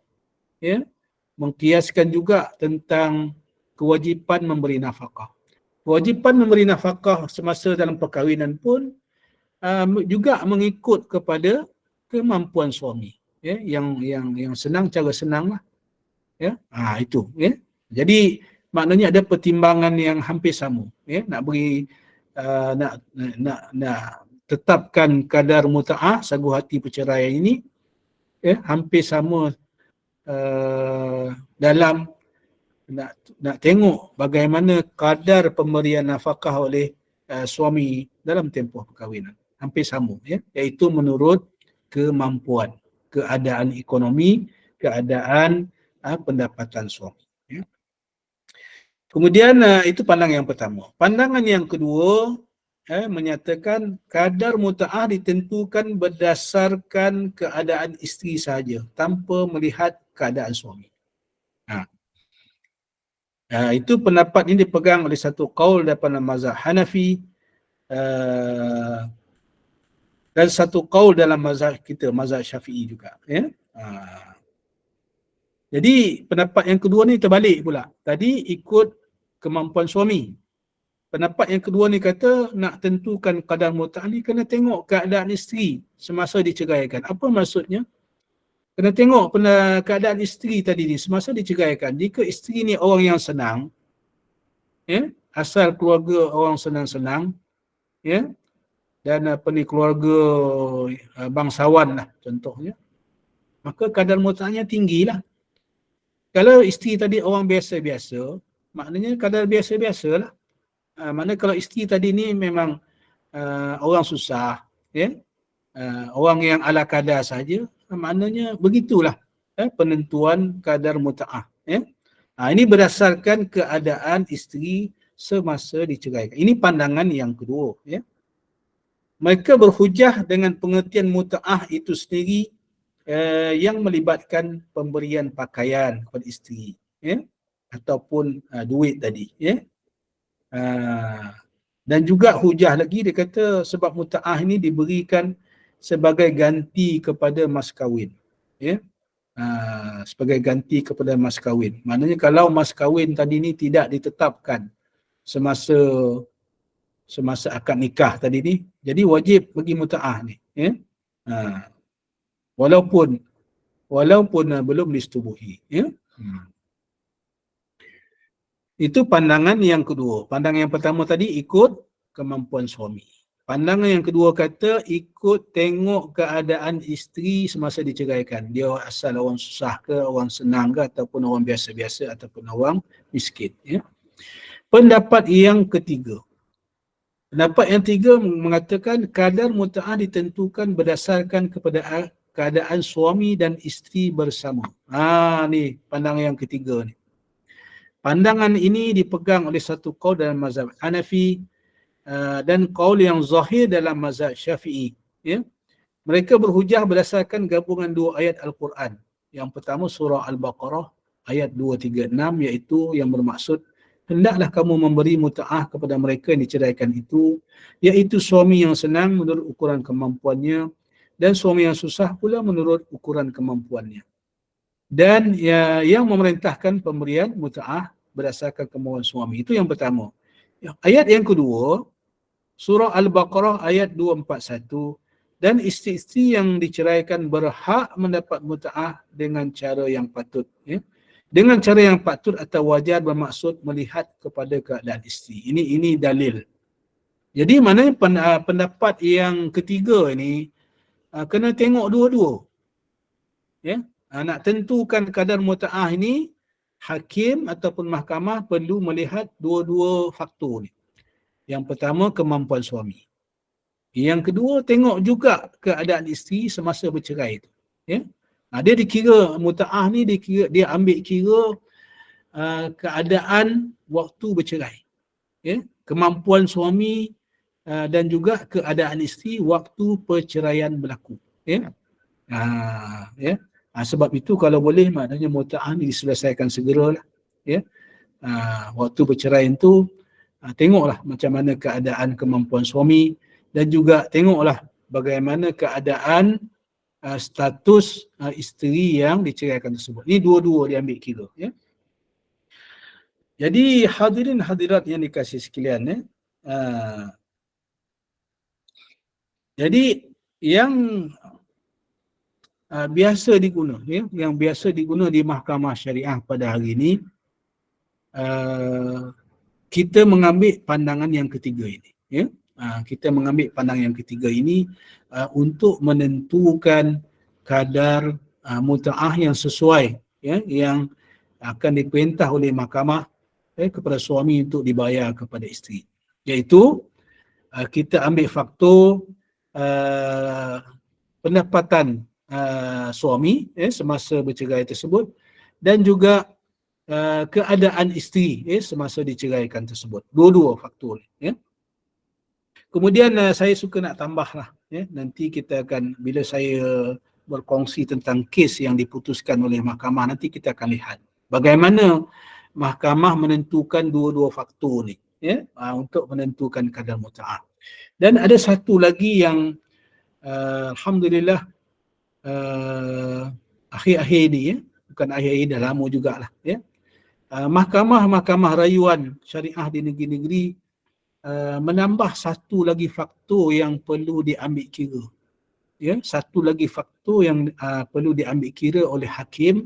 juga tentang kewajipan memberi nafkah. Kewajipan memberi nafkah semasa dalam perkahwinan pun juga mengikut kepada kemampuan suami. Yang senang cara senang lah. Itu. Jadi maknanya ada pertimbangan yang hampir sama. Nak beri nak tetapkan kadar muta'ah sagu hati perceraian ini hampir sama dalam nak tengok bagaimana kadar pemberian nafkah oleh suami dalam tempoh perkahwinan. Hampir sama, iaitu menurut kemampuan, keadaan ekonomi, keadaan pendapatan suami. Kemudian itu pandangan yang pertama. Pandangan yang kedua menyatakan kadar muta'ah ditentukan berdasarkan keadaan isteri sahaja tanpa melihat keadaan suami. Itu pendapat ini dipegang oleh satu qaul daripada mazhab Hanafi dan satu qaul dalam mazhab kita, mazhab Syafi'i juga. Jadi pendapat yang kedua ni terbalik pula. Tadi ikut kemampuan suami. Pendapat yang kedua ni kata nak tentukan kadar muta'ah ni kena tengok keadaan isteri semasa diceraikan. Apa maksudnya? Kena tengok keadaan isteri tadi ni semasa diceraikan. Jika isteri ni orang yang senang, asal keluarga orang senang-senang, dan keluarga bangsawan lah contohnya, maka kadar muta'ahnya tinggilah. Kalau isteri tadi orang biasa-biasa, maknanya kadar biasa-biasa lah. Maknanya kalau isteri tadi ni memang orang susah, orang yang ala kadar saja, maknanya begitulah penentuan kadar muta'ah. Ini berdasarkan keadaan isteri semasa diceraikan. Ini pandangan yang kedua. Mereka berhujah dengan pengertian muta'ah itu sendiri yang melibatkan pemberian pakaian kepada isteri, ataupun duit tadi. Dan juga hujah lagi, dia kata sebab muta'ah ini diberikan sebagai ganti kepada mas kahwin. Sebagai ganti kepada mas kahwin. Maknanya kalau mas kahwin tadi ni tidak ditetapkan semasa akad nikah tadi ni, jadi wajib bagi muta'ah ni. Walaupun belum disetubuhi. Itu pandangan yang kedua. Pandangan yang pertama tadi ikut kemampuan suami. Pandangan yang kedua kata ikut tengok keadaan isteri semasa diceraikan. Dia asal orang susah ke, orang senang ke, ataupun orang biasa-biasa, ataupun orang miskin. Ya. Pendapat yang ketiga. Pendapat yang ketiga mengatakan kadar muta'ah ditentukan berdasarkan kepada keadaan suami dan isteri bersama. Ni pandangan yang ketiga ni. Pandangan ini dipegang oleh satu qaul dalam mazhab Hanafi dan qaul yang zahir dalam mazhab Syafi'i. Ya. Mereka berhujah berdasarkan gabungan dua ayat Al-Quran. Yang pertama surah Al-Baqarah ayat 236 iaitu yang bermaksud hendaklah kamu memberi muta'ah kepada mereka yang diceraikan itu, iaitu suami yang senang menurut ukuran kemampuannya dan suami yang susah pula menurut ukuran kemampuannya. Dan yang memerintahkan pemberian muta'ah berdasarkan kemauan suami. Itu yang pertama. Ayat yang kedua, surah Al-Baqarah ayat 241, dan isteri-isteri yang diceraikan berhak mendapat muta'ah dengan cara yang patut. Ya. Dengan cara yang patut atau wajar bermaksud melihat kepada keadaan isteri. Ini dalil. Jadi mana pendapat yang ketiga ini kena tengok dua-dua. Ya. Nak tentukan kadar muta'ah ini, hakim ataupun mahkamah perlu melihat dua-dua faktor ni. Yang pertama kemampuan suami. Yang kedua tengok juga keadaan isteri semasa bercerai itu. Ya. Dia dikira muta'ah ni dia ambil kira keadaan waktu bercerai. Ya. Kemampuan suami dan juga keadaan isteri waktu perceraian berlaku. Ya. Ya. Sebab itu kalau boleh maknanya muta'ah ni diselesaikan segeralah. Ya. Waktu bercerai itu tengoklah macam mana keadaan kemampuan suami dan juga tengoklah bagaimana keadaan status isteri yang diceraikan tersebut. Ini dua-dua diambil kira. Ya. Jadi hadirin hadirat yang dikasihi sekalian, ya. Jadi yang biasa diguna, ya, yang biasa diguna di mahkamah syariah pada hari ini, kita mengambil pandangan yang ketiga ini. Ya. Kita mengambil pandangan yang ketiga ini untuk menentukan kadar muta'ah yang sesuai, ya, yang akan diperintah oleh mahkamah kepada suami untuk dibayar kepada isteri. Iaitu kita ambil faktor pendapatan suami semasa bercerai tersebut dan juga keadaan isteri semasa diceraikan tersebut. Dua-dua faktor. Ya. Kemudian saya suka nak tambahlah. Ya. Nanti kita akan, bila saya berkongsi tentang kes yang diputuskan oleh mahkamah, nanti kita akan lihat bagaimana mahkamah menentukan dua-dua faktor ni, ya, untuk menentukan kadar muta'ah. Dan ada satu lagi yang alhamdulillah akhir-akhir ni, ya, bukan akhir-akhir, dah lama jugalah, ya. Mahkamah rayuan syariah di negeri-negeri menambah satu lagi faktor yang perlu diambil kira. Ya, satu lagi faktor yang perlu diambil kira oleh hakim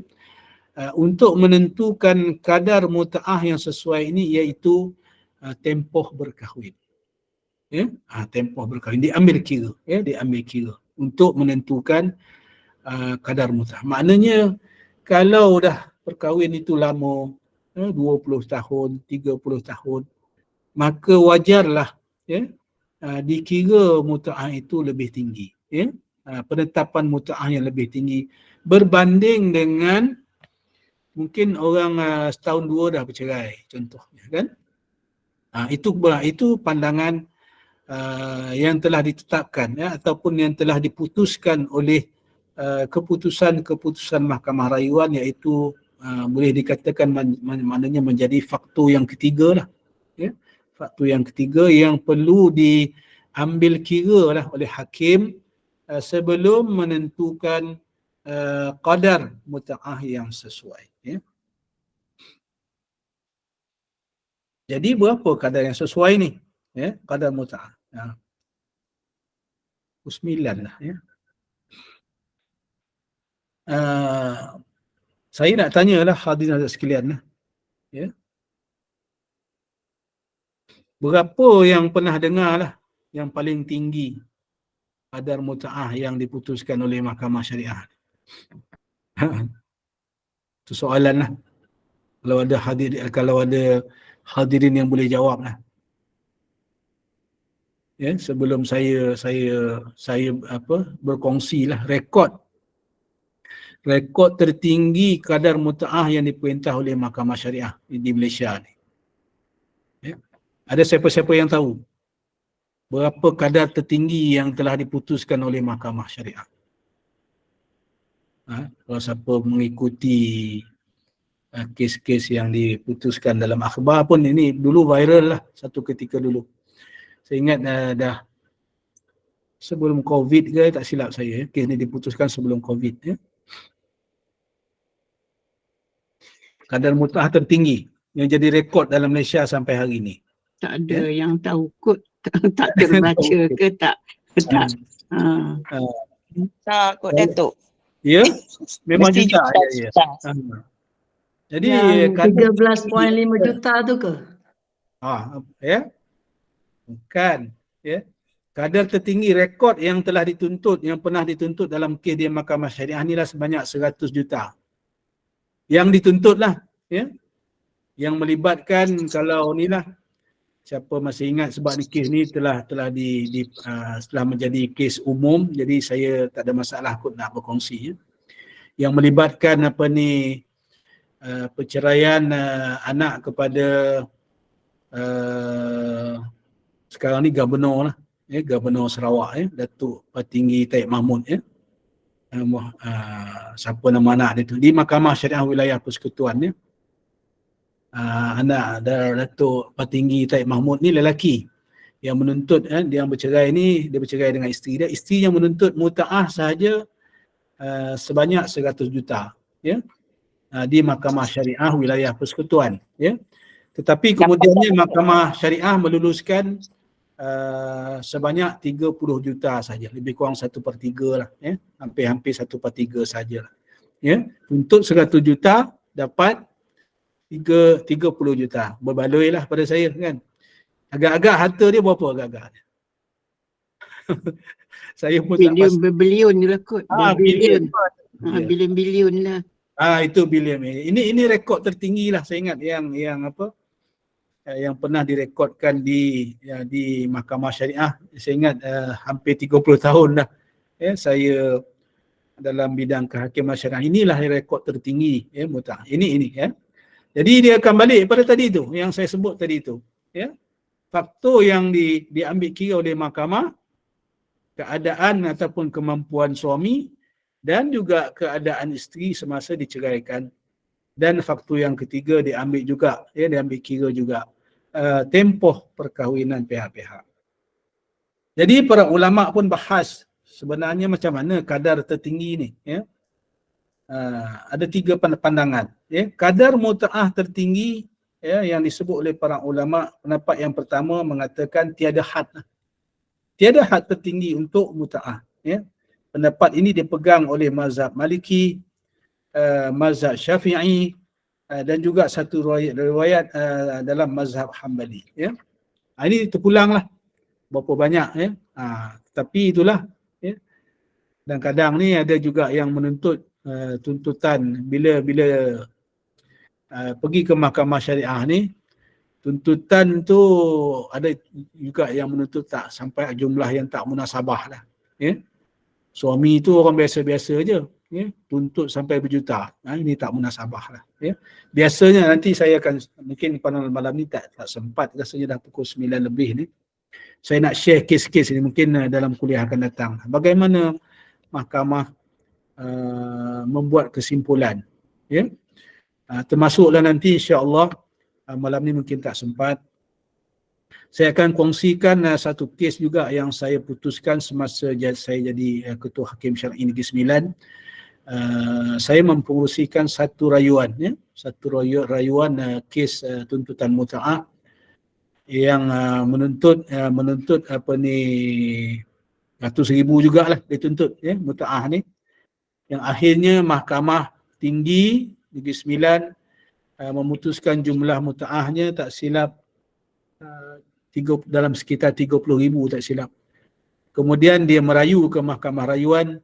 untuk menentukan kadar muta'ah yang sesuai ini, iaitu tempoh berkahwin. Ya, tempoh berkahwin diambil kira, ya, diambil kira untuk menentukan kadar muta'ah. Maknanya kalau dah perkahwin itu lama, 20 tahun, 30 tahun, maka wajarlah, ya, dikira muta'ah itu lebih tinggi, ya. Penetapan muta'ah yang lebih tinggi berbanding dengan mungkin orang setahun dua dah bercerai contohnya, kan. Itu pandangan yang telah ditetapkan, ya, ataupun yang telah diputuskan oleh keputusan mahkamah rayuan, iaitu boleh dikatakan maknanya menjadi faktor yang ketiga lah, ya. Faktor yang ketiga yang perlu diambil kira lah oleh hakim sebelum menentukan kadar muta'ah yang sesuai. Ya. Jadi berapa kadar yang sesuai ni? Ya, kadar muta'ah. 9 lah. Ya. Saya nak tanyalah hadirin sekalian lah. Ya. Berapa yang pernah dengar lah yang paling tinggi kadar muta'ah yang diputuskan oleh Mahkamah Syariah? Itu soalan lah. Kalau ada hadirin yang boleh jawab lah. Ya, sebelum saya berkongsi lah rekod tertinggi kadar muta'ah yang diperintah oleh Mahkamah Syariah di Malaysia ni. Ya. Ada siapa-siapa yang tahu berapa kadar tertinggi yang telah diputuskan oleh Mahkamah Syariah? Kalau siapa mengikuti kes-kes yang diputuskan dalam akhbar pun, ini dulu viral lah satu ketika dulu. Saya ingat dah sebelum COVID ke, tak silap saya, kes ni diputuskan sebelum COVID. Ya. Kadar muta'ah tertinggi yang jadi rekod dalam Malaysia sampai hari ini. Tak ada yang tahu kot. Tak terbaca ke tak. Tak kot Datuk. Ya, memang Mesti juta. juta. Jadi yang 13.5 juta tu ke? Ya. Bukan, ya. Kadar tertinggi rekod yang telah dituntut, yang pernah dituntut dalam kes di Mahkamah Syariah ni lah sebanyak 100 juta. Yang dituntut lah, ya. Yang melibatkan, kalau ni lah, siapa masih ingat, sebab ni kes ni telah menjadi kes umum, jadi saya tak ada masalah kot nak berkongsi. Ya. Yang melibatkan perceraian anak kepada sekarang ni Gubernur lah, Gubernur Sarawak, Datuk Patinggi Taib Mahmud, siapa nama anak dia tu, di Mahkamah Syariah Wilayah Persekutuan, anak Datuk Patinggi Taib Mahmud ni lelaki yang menuntut, dia yang bercerai ni, dia bercerai dengan isteri dia. Isteri yang menuntut muta'ah sahaja sebanyak 100 juta, ya, di Mahkamah Syariah Wilayah Persekutuan, ya. Tetapi kemudiannya Mahkamah Syariah meluluskan sebanyak 30 juta saja, lebih kurang 1/3 lah, ya. Hampir 1/3 saja lah, ya. Untuk 100 juta dapat 30 juta. Berbaloi lah pada saya kan. Agak-agak harta dia berapa agak-agak? Saya pun tak pasti. Berbilion je lah kot. Bilion. Bilion-bilion lah. Itu bilion. Ini rekod tertinggi lah saya ingat yang pernah direkodkan di Mahkamah Syariah. Saya ingat hampir 30 tahun dah. Ya, saya dalam bidang kehakiman syariah. Inilah rekod tertinggi, ya, muta'ah. Ini ya. Jadi dia akan balik pada tadi tu, yang saya sebut tadi tu, ya. Faktor yang diambil kira oleh mahkamah, keadaan ataupun kemampuan suami dan juga keadaan isteri semasa diceraikan. Dan faktor yang ketiga diambil juga, ya, diambil kira juga tempoh perkahwinan pihak-pihak. Jadi para ulama pun bahas sebenarnya macam mana kadar tertinggi ni, ya. Ada 3 pandangan, ya. Kadar muta'ah tertinggi, ya, yang disebut oleh para ulama, pendapat yang pertama mengatakan tiada had. Tiada had tertinggi untuk muta'ah, ya. Pendapat ini dipegang oleh mazhab Maliki, mazhab Syafi'i, dan juga satu riwayat dalam mazhab Hambali, ya. Ini terpulanglah berapa banyak, ya. Tapi itulah, ya. Dan kadang ni ada juga yang menuntut tuntutan bila pergi ke Mahkamah Syariah ni, tuntutan tu ada juga yang menuntut tak sampai jumlah yang tak munasabah lah, ya. Suami tu orang biasa-biasa je, ya, tuntut sampai berjuta. Ini tak munasabah lah, ya. Biasanya nanti saya akan, mungkin pada malam ni tak sempat, rasanya dah pukul 9 lebih ni, saya nak share kes-kes ni, mungkin dalam kuliah akan datang, bagaimana mahkamah membuat kesimpulan, ya. Termasuklah nanti insya-Allah malam ni mungkin tak sempat, saya akan kongsikan satu kes juga yang saya putuskan semasa saya jadi Ketua Hakim Syar'i Negeri Sembilan. Saya mempengerusikan satu rayuan, ya, satu rayuan kes tuntutan muta'ah yang menuntut ratus ribu jugalah dituntut, ya, muta'ah ni, yang akhirnya Mahkamah Tinggi Negeri Sembilan memutuskan jumlah muta'ahnya tak silap dalam sekitar 30,000 tak silap. Kemudian dia merayu ke mahkamah rayuan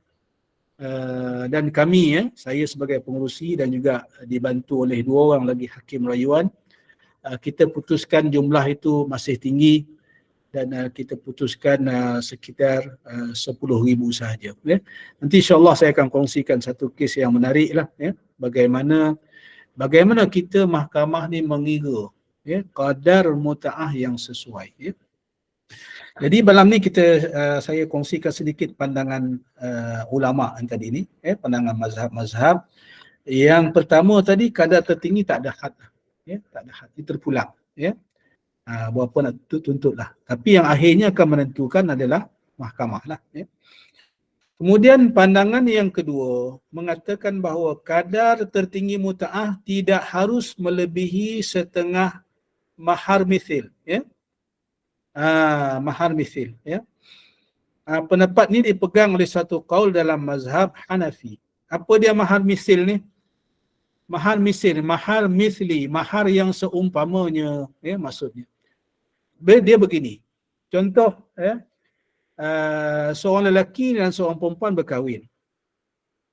dan kami saya sebagai pengerusi dan juga dibantu oleh 2 orang lagi hakim rayuan, kita putuskan jumlah itu masih tinggi dan kita putuskan sekitar 10,000 sahaja. Nanti insyaAllah saya akan kongsikan satu kes yang menarik lah, bagaimana kita mahkamah ni mengira qadar muta'ah yang sesuai. Jadi malam ni saya kongsikan sedikit pandangan ulama yang tadi ni, pandangan mazhab-mazhab. Yang pertama tadi, kadar tertinggi tak ada had, tak ada had, terpulang. Berapa nak tuntut lah. Tapi yang akhirnya akan menentukan adalah mahkamah lah. Kemudian pandangan yang kedua mengatakan bahawa kadar tertinggi muta'ah tidak harus melebihi setengah mahar mithil. Mahar mithil. Pendapat ni dipegang oleh satu qaul dalam mazhab Hanafi. Apa dia mahar mithil ni? Mahar mithil, mahar mithli, mahar yang seumpamanya, maksudnya. Dia begini, contoh seorang lelaki dan seorang perempuan berkahwin.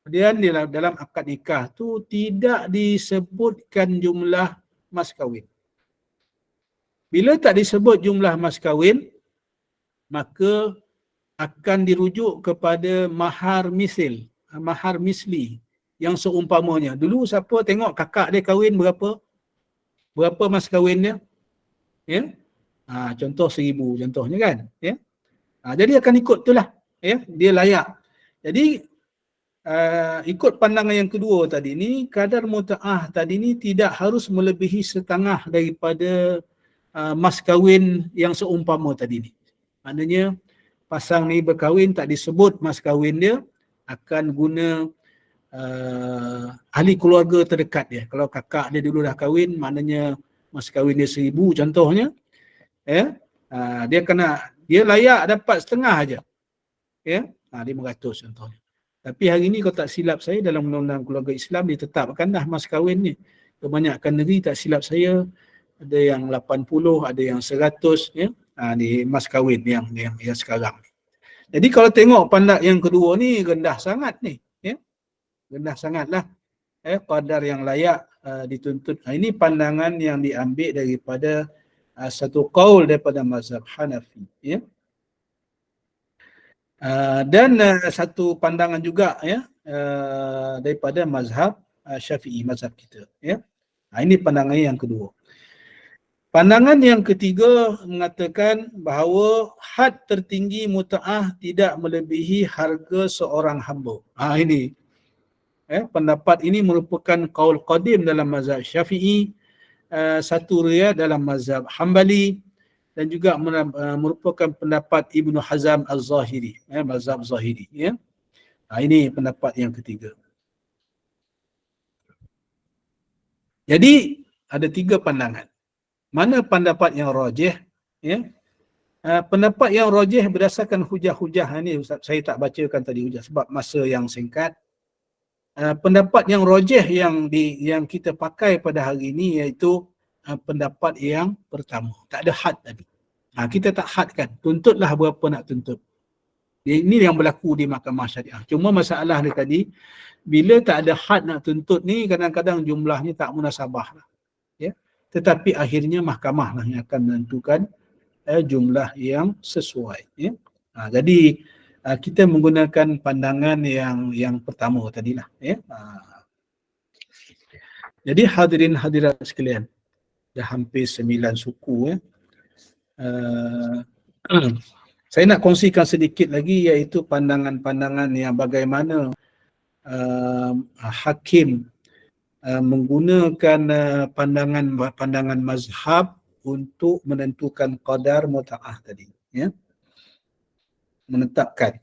Kemudian dalam akad nikah tu tidak disebutkan jumlah mas kahwin. Bila tak disebut jumlah mas kahwin, maka akan dirujuk kepada mahar misil, mahar misli yang seumpamanya. Dulu siapa tengok kakak dia kahwin berapa? Berapa mas kahwin dia? Contoh 1,000 contohnya kan. Jadi akan ikut itulah. Dia layak. Jadi ikut pandangan yang kedua tadi ni, kadar muta'ah tadi ni tidak harus melebihi setengah daripada mas kahwin yang seumpama tadi ni. Maknanya pasang ni berkahwin tak disebut mas kahwin dia, akan guna ahli keluarga terdekat dia. Kalau kakak dia dulu dah kahwin, maknanya mas kahwin dia 1,000 contohnya. Dia layak dapat setengah aja. 500 contohnya. Tapi hari ni kalau tak silap saya, dalam undang-undang keluarga Islam ditetapkan dah mas kahwin ni. Kebanyakan negeri tak silap saya ada yang 80, ada yang 100 di mas kahwin yang sekarang ni. Jadi kalau tengok pandangan yang kedua ni rendah sangat ni, rendah sangatlah qadar yang layak dituntut. Ini pandangan yang diambil daripada satu qaul daripada mazhab Hanafi, dan satu pandangan juga daripada mazhab Syafi'i, mazhab kita. Ini pandangan yang kedua. Pandangan yang ketiga mengatakan bahawa had tertinggi muta'ah tidak melebihi harga seorang hamba. Ini pendapat ini merupakan qaul qadim dalam mazhab Syafi'i, satu riwayat dalam mazhab Hambali, dan juga merupakan pendapat Ibnu Hazm Az-Zahiri, mazhab Zahiri. Ini pendapat yang ketiga. Jadi ada 3 pandangan. Mana pendapat yang rajih? Pendapat yang rajih berdasarkan hujah-hujah ni, Ustaz, saya tak bacakan tadi hujah sebab masa yang singkat. Pendapat yang rajih yang kita pakai pada hari ini iaitu pendapat yang pertama. Tak ada had tadi. Kita tak hadkan. Tuntutlah berapa nak tuntut. Ini yang berlaku di mahkamah syariah. Cuma masalah dia tadi, bila tak ada had nak tuntut ni, kadang-kadang jumlahnya tak munasabah lah. Tetapi akhirnya mahkamah lah yang akan menentukan jumlah yang sesuai. Jadi kita menggunakan pandangan yang pertama tadilah. Jadi hadirin hadirat sekalian, dah hampir 9 suku. Saya nak kongsikan sedikit lagi, iaitu pandangan-pandangan yang bagaimana hakim menggunakan pandangan mazhab untuk menentukan qadar muta'ah tadi, menetapkan.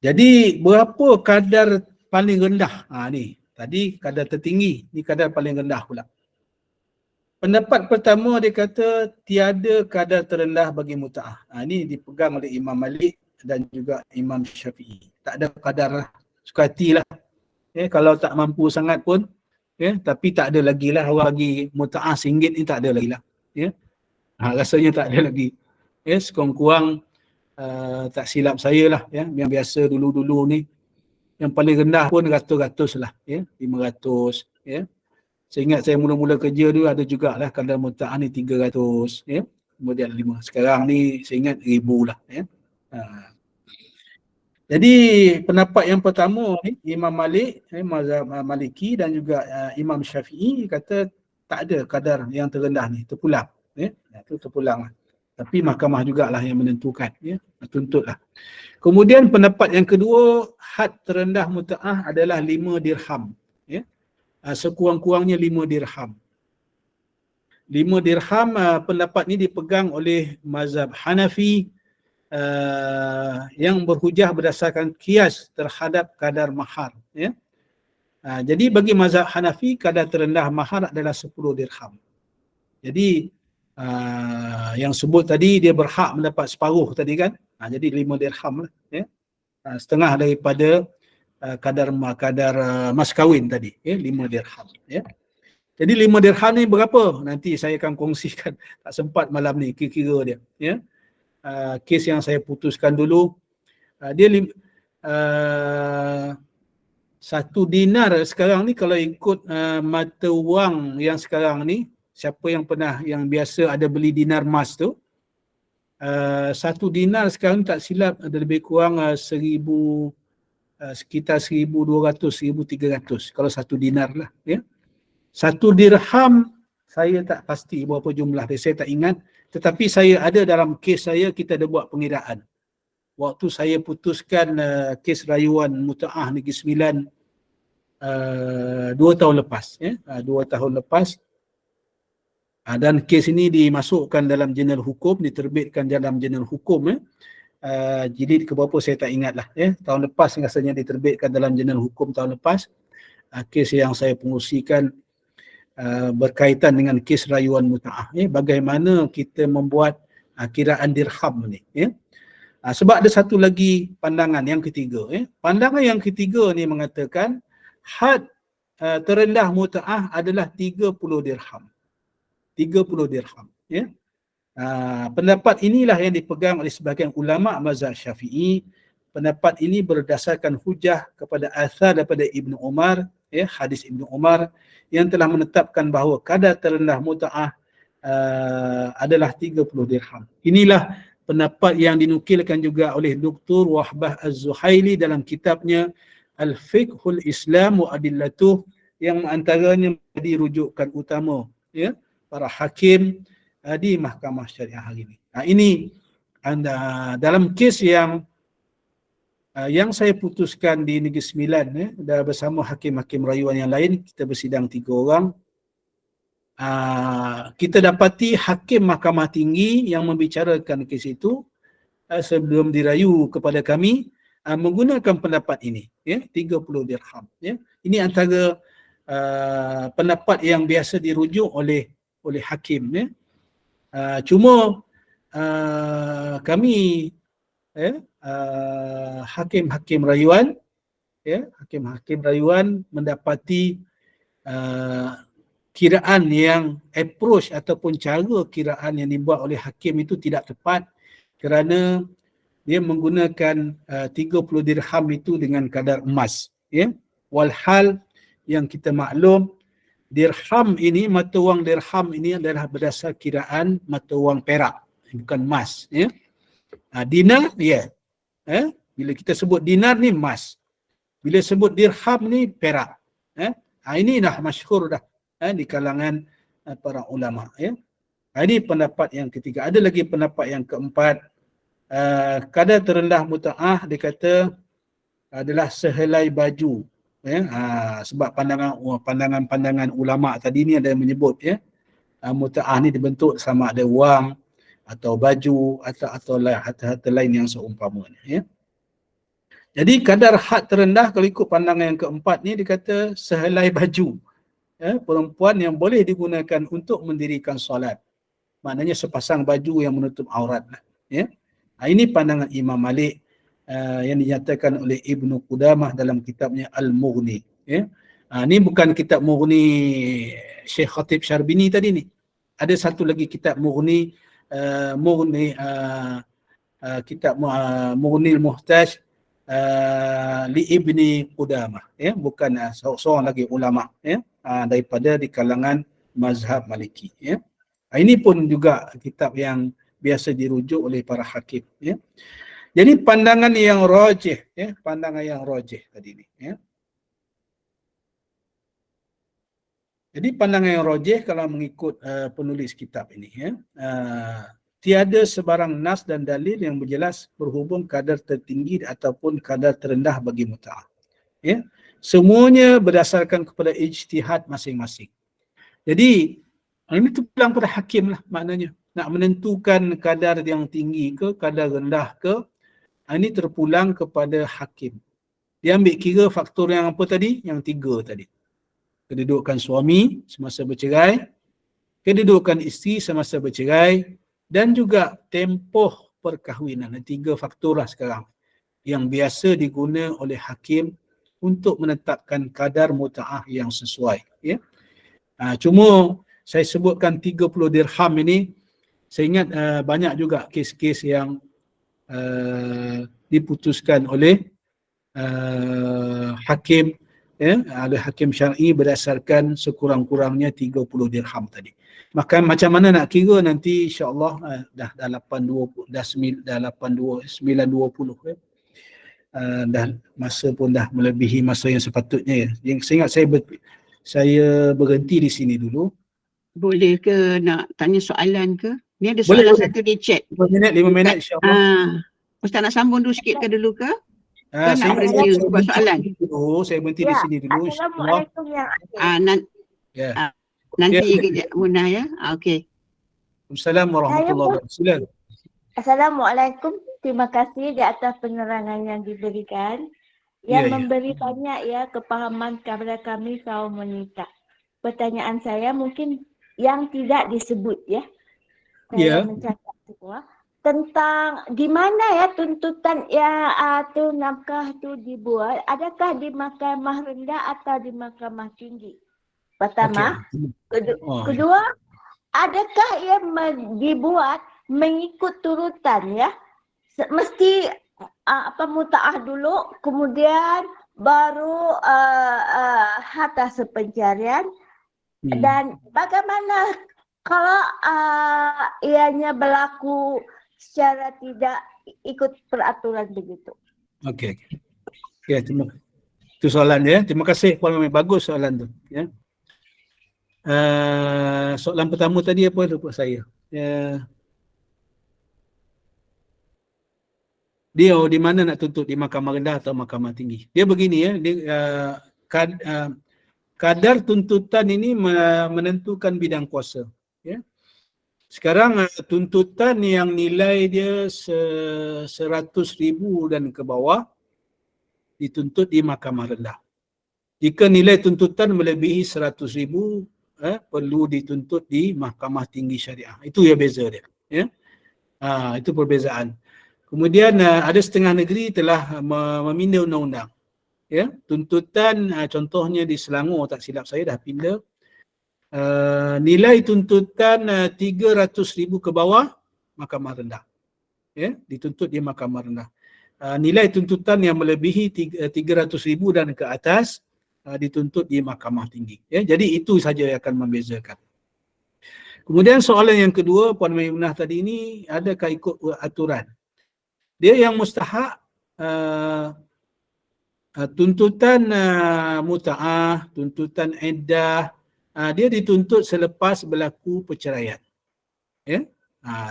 Jadi berapa kadar paling rendah? Ni tadi kadar tertinggi, ni kadar paling rendah pula. Pendapat pertama dia kata tiada kadar terendah bagi muta'ah. Ini dipegang oleh Imam Malik dan juga Imam Syafi'i. Tak ada kadar lah, suka hati lah. Kalau tak mampu sangat pun ya, tapi tak ada lagi lah orang bagi muta'ah RM1 ni, tak ada lagi lah, ya. Rasanya tak ada lagi, ya. Sekurang-kurang tak silap saya lah, ya, yang biasa dulu-dulu ni yang paling rendah pun ratus-ratus lah, ya, 500, ya. Saya ingat saya mula-mula kerja dulu ada jugalah kadar muta'ah ni 300, ya. Kemudian 5. Sekarang ni saya ingat 1000 lah, ya. Jadi pendapat yang pertama ni Imam Malik, mazhab Maliki dan juga Imam Syafi'i kata tak ada kadar yang terendah ni, terpulang, ya. Itu terpulang lah. Tapi mahkamah jugalah yang menentukan, ya, tuntutlah. Kemudian pendapat yang kedua, had terendah muta'ah adalah 5 dirham, ya. Sekurang-kurangnya 5 dirham. 5 dirham, pendapat ni dipegang oleh mazhab Hanafi yang berhujah berdasarkan kias terhadap kadar mahar, ya. Jadi bagi mazhab Hanafi kadar terendah mahar adalah 10 dirham. Jadi yang sebut tadi dia berhak mendapat separuh tadi kan. Jadi 5 dirham lah, ya. Setengah daripada kadar mas kahwin tadi, ya, 5 dirham, ya. Jadi 5 dirham ni berapa? Nanti saya akan kongsikan, tak sempat malam ni kira-kira dia, ya. Kes yang saya putuskan dulu, dia 1 dinar sekarang ni kalau ikut mata wang yang sekarang ni, siapa yang pernah, yang biasa ada beli dinar emas tu, 1 dinar sekarang tak silap ada lebih kurang sekitar 1,200, 1,300 kalau 1 dinar lah, ya. 1 dirham saya tak pasti berapa jumlah dia, saya tak ingat. Tetapi saya ada dalam kes saya, kita ada buat pengiraan. Waktu saya putuskan kes rayuan muta'ah Negeri Sembilan 2 tahun lepas, ya, 2 tahun lepas. Dan kes ini dimasukkan dalam jurnal hukum, diterbitkan dalam jurnal hukum, ya. Jilid ke berapa saya tak ingat lah, ya. Tahun lepas rasanya diterbitkan dalam jurnal hukum tahun lepas. Kes yang saya pengusikan berkaitan dengan kes rayuan muta'ah, ya. Bagaimana kita membuat kiraan dirham ni, ya. Sebab ada satu lagi pandangan yang ketiga, ya. Pandangan yang ketiga ni mengatakan had terendah muta'ah adalah 30 dirham. 30 dirham, ya. Pendapat inilah yang dipegang oleh sebahagian ulama mazhab Syafi'i. Pendapat ini berdasarkan hujah kepada asar daripada Ibnu Umar, ya, hadis Ibnu Umar yang telah menetapkan bahawa kadar terendah muta'ah adalah 30 dirham. Inilah pendapat yang dinukilkan juga oleh Dr. Wahbah Az-Zuhaili dalam kitabnya Al-Fiqhul Islam wa Adillatuh, yang antaranya menjadi rujukan utama, ya, para hakim di mahkamah syariah hari ini. Ini dalam kes yang saya putuskan di Negeri Sembilan, ya, dan bersama hakim-hakim rayuan yang lain, kita bersidang 3 orang. Kita dapati hakim mahkamah tinggi yang membicarakan kes itu sebelum dirayu kepada kami menggunakan pendapat ini, ya, 30 dirham, ya. Ini antara pendapat yang biasa dirujuk oleh hakim, ya. Cuma kami, ya, hakim-hakim rayuan, ya, hakim-hakim rayuan mendapati kiraan yang approach ataupun cara kiraan yang dibuat oleh hakim itu tidak tepat, kerana dia menggunakan 30 dirham itu dengan kadar emas, ya. Walhal yang kita maklum, dirham ini, mata wang dirham ini adalah berdasar kiraan mata wang perak, bukan emas, ya. Dinar, ya, bila kita sebut dinar ni emas, bila sebut dirham ni perak, ini dah masyhur dah, di kalangan para ulama, ya. Ini pendapat yang ketiga. Ada lagi pendapat yang keempat, kadar terendah muta'ah dikata adalah sehelai baju, ya. Sebab pandangan ulama tadi ni ada yang menyebut, ya, muta'ah ni dibentuk sama ada wang atau baju atau harta-harta lain yang seumpamanya, ya. Jadi kadar had terendah kalau ikut pandangan yang keempat ni dikata sehelai baju, ya, perempuan yang boleh digunakan untuk mendirikan solat. Maknanya sepasang baju yang menutup aurat, ya. Ini pandangan Imam Malik yang dinyatakan oleh Ibnu Qudamah dalam kitabnya Al-Mughni, ya. Ni bukan kitab Mughni Syekh Khatib Syarbini tadi ni. Ada satu lagi kitab Mughni kitab Mughnil Muhtaj li Ibni Qudamah, ya, bukan seorang lagi ulama, ya, daripada di kalangan mazhab Maliki, ya. Ini pun juga kitab yang biasa dirujuk oleh para hakim, ya. Jadi pandangan yang rajih, ya, pandangan yang rajih tadi ni, ya. Jadi pandangan yang rajih kalau mengikut penulis kitab ini, ya, tiada sebarang nas dan dalil yang berjelas berhubung kadar tertinggi ataupun kadar terendah bagi muta'ah. Ya. Semuanya berdasarkan kepada ijtihad masing-masing. Jadi ini terpulang pada hakim lah maknanya. Nak menentukan kadar yang tinggi ke, kadar rendah ke, ini terpulang kepada hakim. Dia ambil kira faktor yang apa tadi? Yang 3 tadi. Kedudukan suami semasa bercerai, kedudukan isteri semasa bercerai, dan juga tempoh perkahwinan. 3 faktor lah sekarang yang biasa diguna oleh hakim untuk menetapkan kadar muta'ah yang sesuai, ya. Cuma saya sebutkan 30 dirham ini, saya ingat banyak juga kes-kes yang diputuskan oleh hakim, ya, oleh hakim syar'i berdasarkan sekurang-kurangnya 30 dirham tadi. Maka macam mana nak kira nanti insya-Allah dah 8.20 dah 9.20, ya. Dan masa pun dah melebihi masa yang sepatutnya, ya. Yang saya ingat saya berhenti di sini dulu. Boleh ke nak tanya soalan ke? Ni ada Boleh, soalan boleh. satu di chat. 5 minit insya-Allah. Ustaz nak sambung dulu sikit ke dulu ke? Saya nak berhenti saya buat soalan? Saya berhenti di sini dulu insya-Allah. Assalamualaikum yang akhir. Ya. Nanti Ya. kejap Munah, ya. Okey. Assalamualaikum warahmatullahi wabarakatuh. Assalamualaikum. Terima kasih di atas penerangan yang diberikan. Yang Ya, ya. memberi banyak, ya, kepahaman kepada kami kaum wanita. Pertanyaan saya mungkin yang tidak disebut, ya. Saya Ya. mencatat semua. Tentang di mana, ya, tuntutan tu nafkah tu dibuat, adakah di mahkamah rendah atau di mahkamah tinggi? Pertama. Kedua, adakah ia dibuat mengikut turutan, ya? Mesti muta'ah dulu, kemudian baru harta sepencarian. Dan bagaimana kalau ianya berlaku secara tidak ikut peraturan begitu? Okey. Ya, itu soalan dia. Terima kasih Puan Mami. Bagus soalan tu, ya. Soalan pertama tadi apa lupa saya. Dia di mana nak tuntut, di mahkamah rendah atau mahkamah tinggi? Dia begini, ya. Kadar tuntutan ini menentukan bidang kuasa, ya. Sekarang tuntutan yang nilai dia 100,000 dan ke bawah dituntut di mahkamah rendah. Jika nilai tuntutan melebihi 100,000 perlu dituntut di mahkamah tinggi syariah. Itu ya beza dia, ya. Itu perbezaan. Kemudian ada setengah negeri telah meminda undang-undang, ya. Tuntutan contohnya di Selangor, tak silap saya dah pindah. Nilai tuntutan 300,000 ke bawah mahkamah rendah, ya, dituntut di mahkamah rendah. Nilai tuntutan yang melebihi 300,000 dan ke atas dituntut di mahkamah tinggi, ya. Jadi itu saja yang akan membezakan. Kemudian soalan yang kedua Puan Maimunah tadi ini, adakah ikut aturan? Dia yang mustahak tuntutan muta'ah, tuntutan iddah, dia dituntut selepas berlaku perceraian, ya.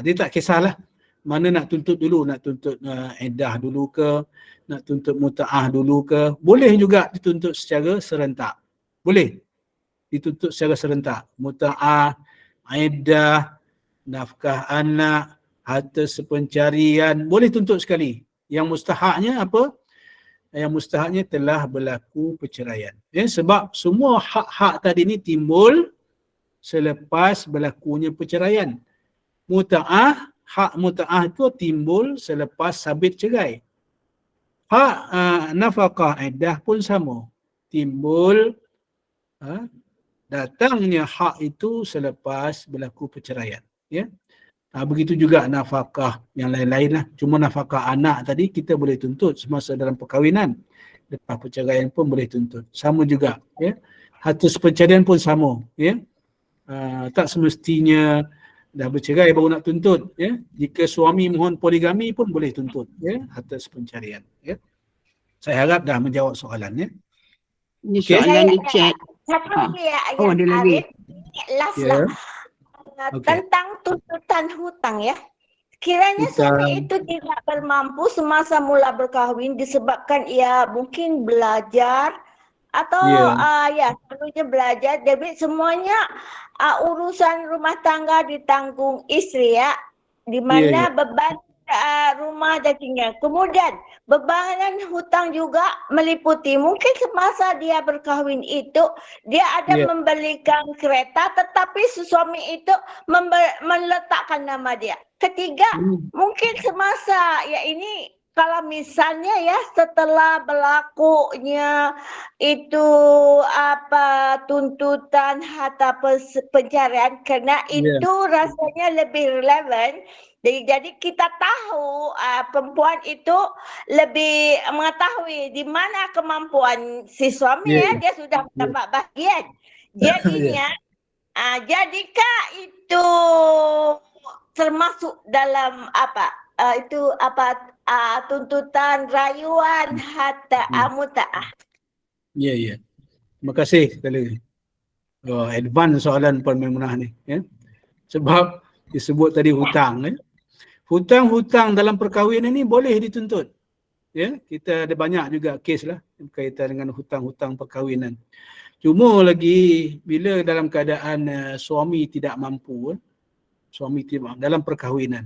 Dia tak kisahlah mana nak tuntut dulu, nak tuntut iddah dulu ke, nak tuntut muta'ah dulu ke. Boleh juga dituntut secara serentak. Boleh dituntut secara serentak. Muta'ah, iddah, nafkah anak, harta sepencarian, boleh tuntut sekali. Yang mustahaknya apa? Yang mustahaknya telah berlaku perceraian, ya, sebab semua hak-hak tadi ni timbul selepas berlakunya perceraian. Hak muta'ah itu timbul selepas sabit cerai. Hak nafkah iddah pun sama, timbul datangnya hak itu selepas berlaku perceraian. Ya. Begitu juga nafkah yang lain-lain lah. Cuma nafkah anak tadi kita boleh tuntut semasa dalam perkahwinan. Lepas perceraian pun boleh tuntut. Sama juga. Ya. Harta seperceraian pun sama. Ya. Tak semestinya dah bercerai baru nak tuntut. Ya. Jika suami mohon poligami pun boleh tuntut. Ya. Harta seperceraian. Ya. Saya harap dah menjawab soalan. Ya. Ni Okey. soalan di chat. Satu Ha. lagi ya, Oh, ada lagi. Arif. Last Ya. lah. Okey. Tentang tuntutan hutang ya. Kiranya Hutang. suami itu tidak bermampu semasa mula berkahwin disebabkan ia mungkin belajar atau Ya. selalunya belajar, jadi semuanya urusan rumah tangga ditanggung isteri ya, di mana Ya. beban rumah dan tinggal. Kemudian bebanan hutang juga meliputi mungkin semasa dia berkahwin itu dia ada Ya. membelikan kereta tetapi suami itu meletakkan nama dia. Ketiga, mungkin semasa ya ini kalau misalnya ya setelah berlakunya itu tuntutan harta pencarian kerana itu rasanya lebih relevan. Jadi kita tahu perempuan itu lebih mengetahui di mana kemampuan si suami ya, dia sudah bertambah bahagian. Jadinya jadikah itu termasuk dalam tuntutan rayuan harta mutaah? Ya. Terima kasih sekali. Advance soalan Puan Maimunah ni. Ya. Sebab disebut tadi hutang. Ya. Hutang-hutang dalam perkahwinan ni boleh dituntut. Ya, kita ada banyak juga kes lah berkaitan dengan hutang-hutang perkahwinan. Cuma lagi bila dalam keadaan suami tidak mampu, dalam perkahwinan.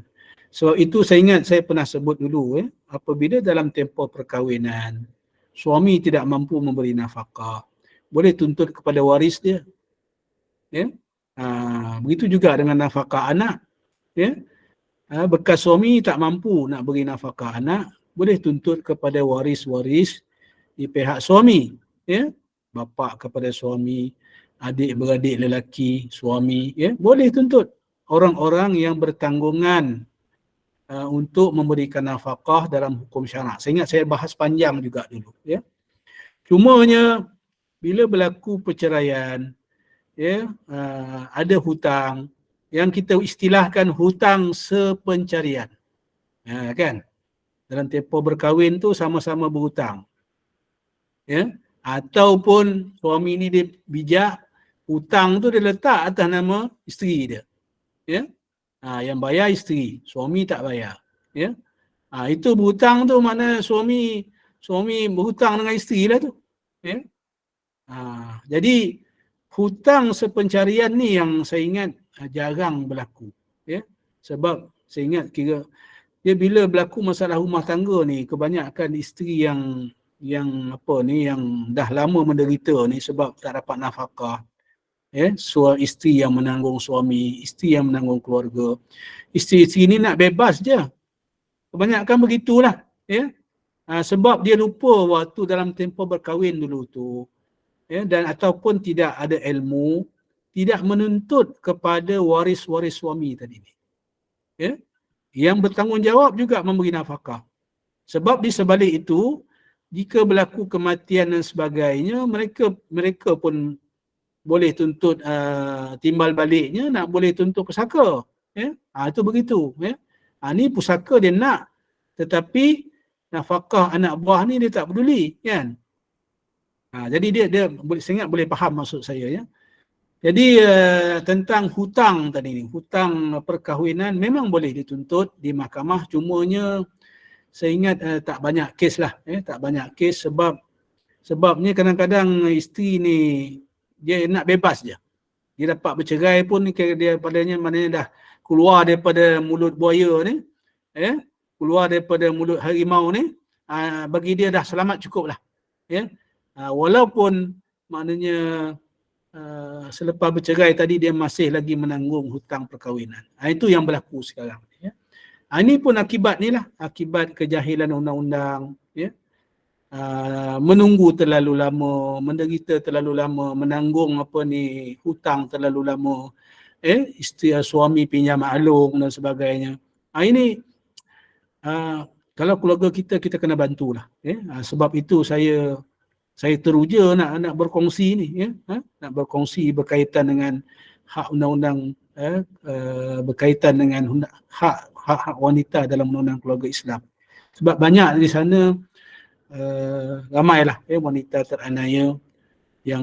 So itu saya ingat saya pernah sebut dulu apabila dalam tempoh perkahwinan suami tidak mampu memberi nafkah, boleh tuntut kepada waris dia. Ya. Begitu juga dengan nafkah anak. Ya. Bekas suami tak mampu nak beri nafkah anak, boleh tuntut kepada waris-waris di pihak suami. Ya. Bapa kepada suami, adik-beradik lelaki suami, ya, boleh tuntut orang-orang yang bertanggungan untuk memberikan nafkah dalam hukum syarak. Saya ingat saya bahas panjang juga dulu. Ya. Cumanya bila berlaku perceraian, ya, ada hutang yang kita istilahkan hutang sepencarian. Kan? Dalam tempoh berkahwin tu sama-sama berhutang. Ya. Ataupun suami ni dia bijak, hutang tu dia letak atas nama isteri dia. Ya. Yang bayar isteri, suami tak bayar. Ya. Itu berhutang tu makna suami berhutang dengan isteri lah tu. Ya. Jadi hutang sepencarian ni yang saya ingat jarang berlaku. Ya. Sebab saya ingat kira dia bila berlaku masalah rumah tangga ni, kebanyakan isteri yang dah lama menderita ni sebab tak dapat nafkah. Ya, isteri yang menanggung suami, isteri yang menanggung keluarga. Isteri-isteri ni nak bebas je. Kebanyakan begitulah. Ya. Sebab dia lupa waktu dalam tempoh berkahwin dulu tu. Ya, dan ataupun tidak ada ilmu, tidak menuntut kepada waris-waris suami tadi ni. Ya. Yang bertanggungjawab juga memberi nafkah. Sebab di sebalik itu, jika berlaku kematian dan sebagainya, mereka pun boleh tuntut timbal baliknya, nak boleh tuntut pusaka. Ya? Itu begitu. Ya? Ni pusaka dia nak, tetapi nafkah anak buah ni dia tak peduli. Kan? Jadi dia saya ingat boleh faham maksud saya. Ya? Jadi tentang hutang tadi ni, hutang perkahwinan memang boleh dituntut di mahkamah, cumanya saya ingat tak banyak kes lah. Tak banyak kes sebabnya kadang-kadang isteri ni dia nak bebas je. Dia dapat bercerai pun dia padanya maknanya dah keluar daripada mulut buaya ni, keluar daripada mulut harimau ni, bagi dia dah selamat cukup lah. Walaupun maknanya selepas bercerai tadi dia masih lagi menanggung hutang perkahwinan. Itu yang berlaku sekarang. Ini pun akibat ni lah, akibat kejahilan undang-undang. Ya. menunggu terlalu lama, menderita terlalu lama, menanggung hutang terlalu lama, isteri suami pinjam alung dan sebagainya. Ini kalau keluarga kita kena bantulah. Sebab itu saya teruja nak berkongsi ni, nak berkongsi berkaitan dengan hak undang-undang, berkaitan dengan hak wanita dalam undang-undang keluarga Islam. Sebab banyak di sana ramailah wanita teraniaya yang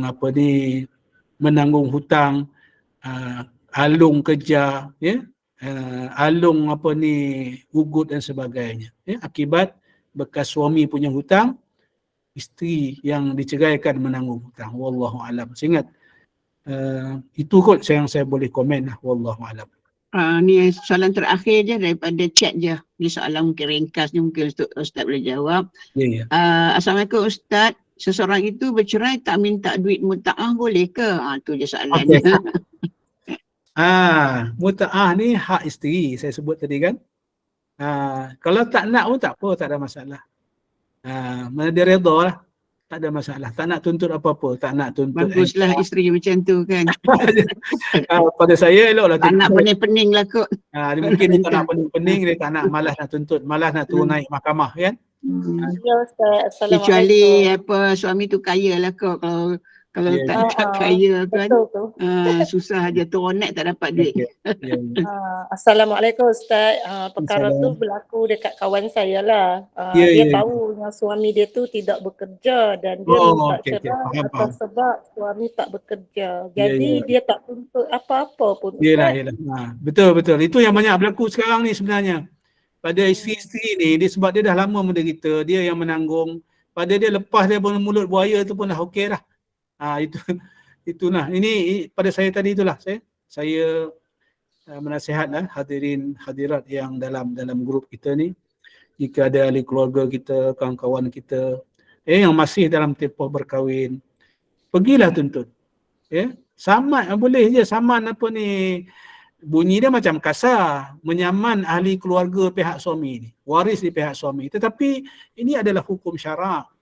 menanggung hutang, alung kerja, alung ugut dan sebagainya, akibat bekas suami punya hutang, isteri yang diceraikan menanggung hutang. Wallahu alam. Saya ingat itu kot yang saya boleh komen lah. Wallahu alam. Ni soalan terakhir je daripada chat je. Ni soalan mungkin ringkas ni, mungkin Ustaz boleh jawab. Ya. Assalamualaikum Ustaz. Seseorang itu bercerai tak minta duit muta'ah boleh ke? Tu je soalannya. Muta'ah ni hak isteri saya sebut tadi kan. Kalau tak nak pun tak apa, tak ada masalah. Mana dia redha lah, tak ada masalah. Tak nak tuntut apa-apa, tak nak tuntut. Baguslah isteri macam tu kan. Pada saya eloklah tak nak pening-pening lah kot. Dia mungkin dia tak nak pening-pening, dia tak nak, malas nak tuntut, malas nak turun naik mahkamah kan. Ya Ustaz, Assalamualaikum. Kecuali suami tu kaya lah kot. Kalau tak kaya kan, susah je, turun naik tak dapat duit. Assalamualaikum Ustaz. Perkara tu berlaku dekat kawan saya lah. Dia tahu yang suami dia tu tidak bekerja dan dia minta cerai atas sebab suami tak bekerja. Jadi dia tak tuntut apa-apa pun. Yelah. Betul. Itu yang banyak berlaku sekarang ni sebenarnya. Pada isteri-isteri ni, dia sebab dia dah lama menderita, dia yang menanggung. Pada dia lepas dia mulut buaya tu pun dah okey dah. Itulah. Ini pada saya tadi itulah. Saya menasihatlah hadirat yang dalam grup kita ni, jika ada ahli keluarga kita, kawan-kawan kita yang masih dalam tempoh berkahwin, pergilah tuntut. Saman boleh je, saman bunyi dia macam kasar, menyaman ahli keluarga pihak suami ni, waris di pihak suami. Tetapi ini adalah hukum syarak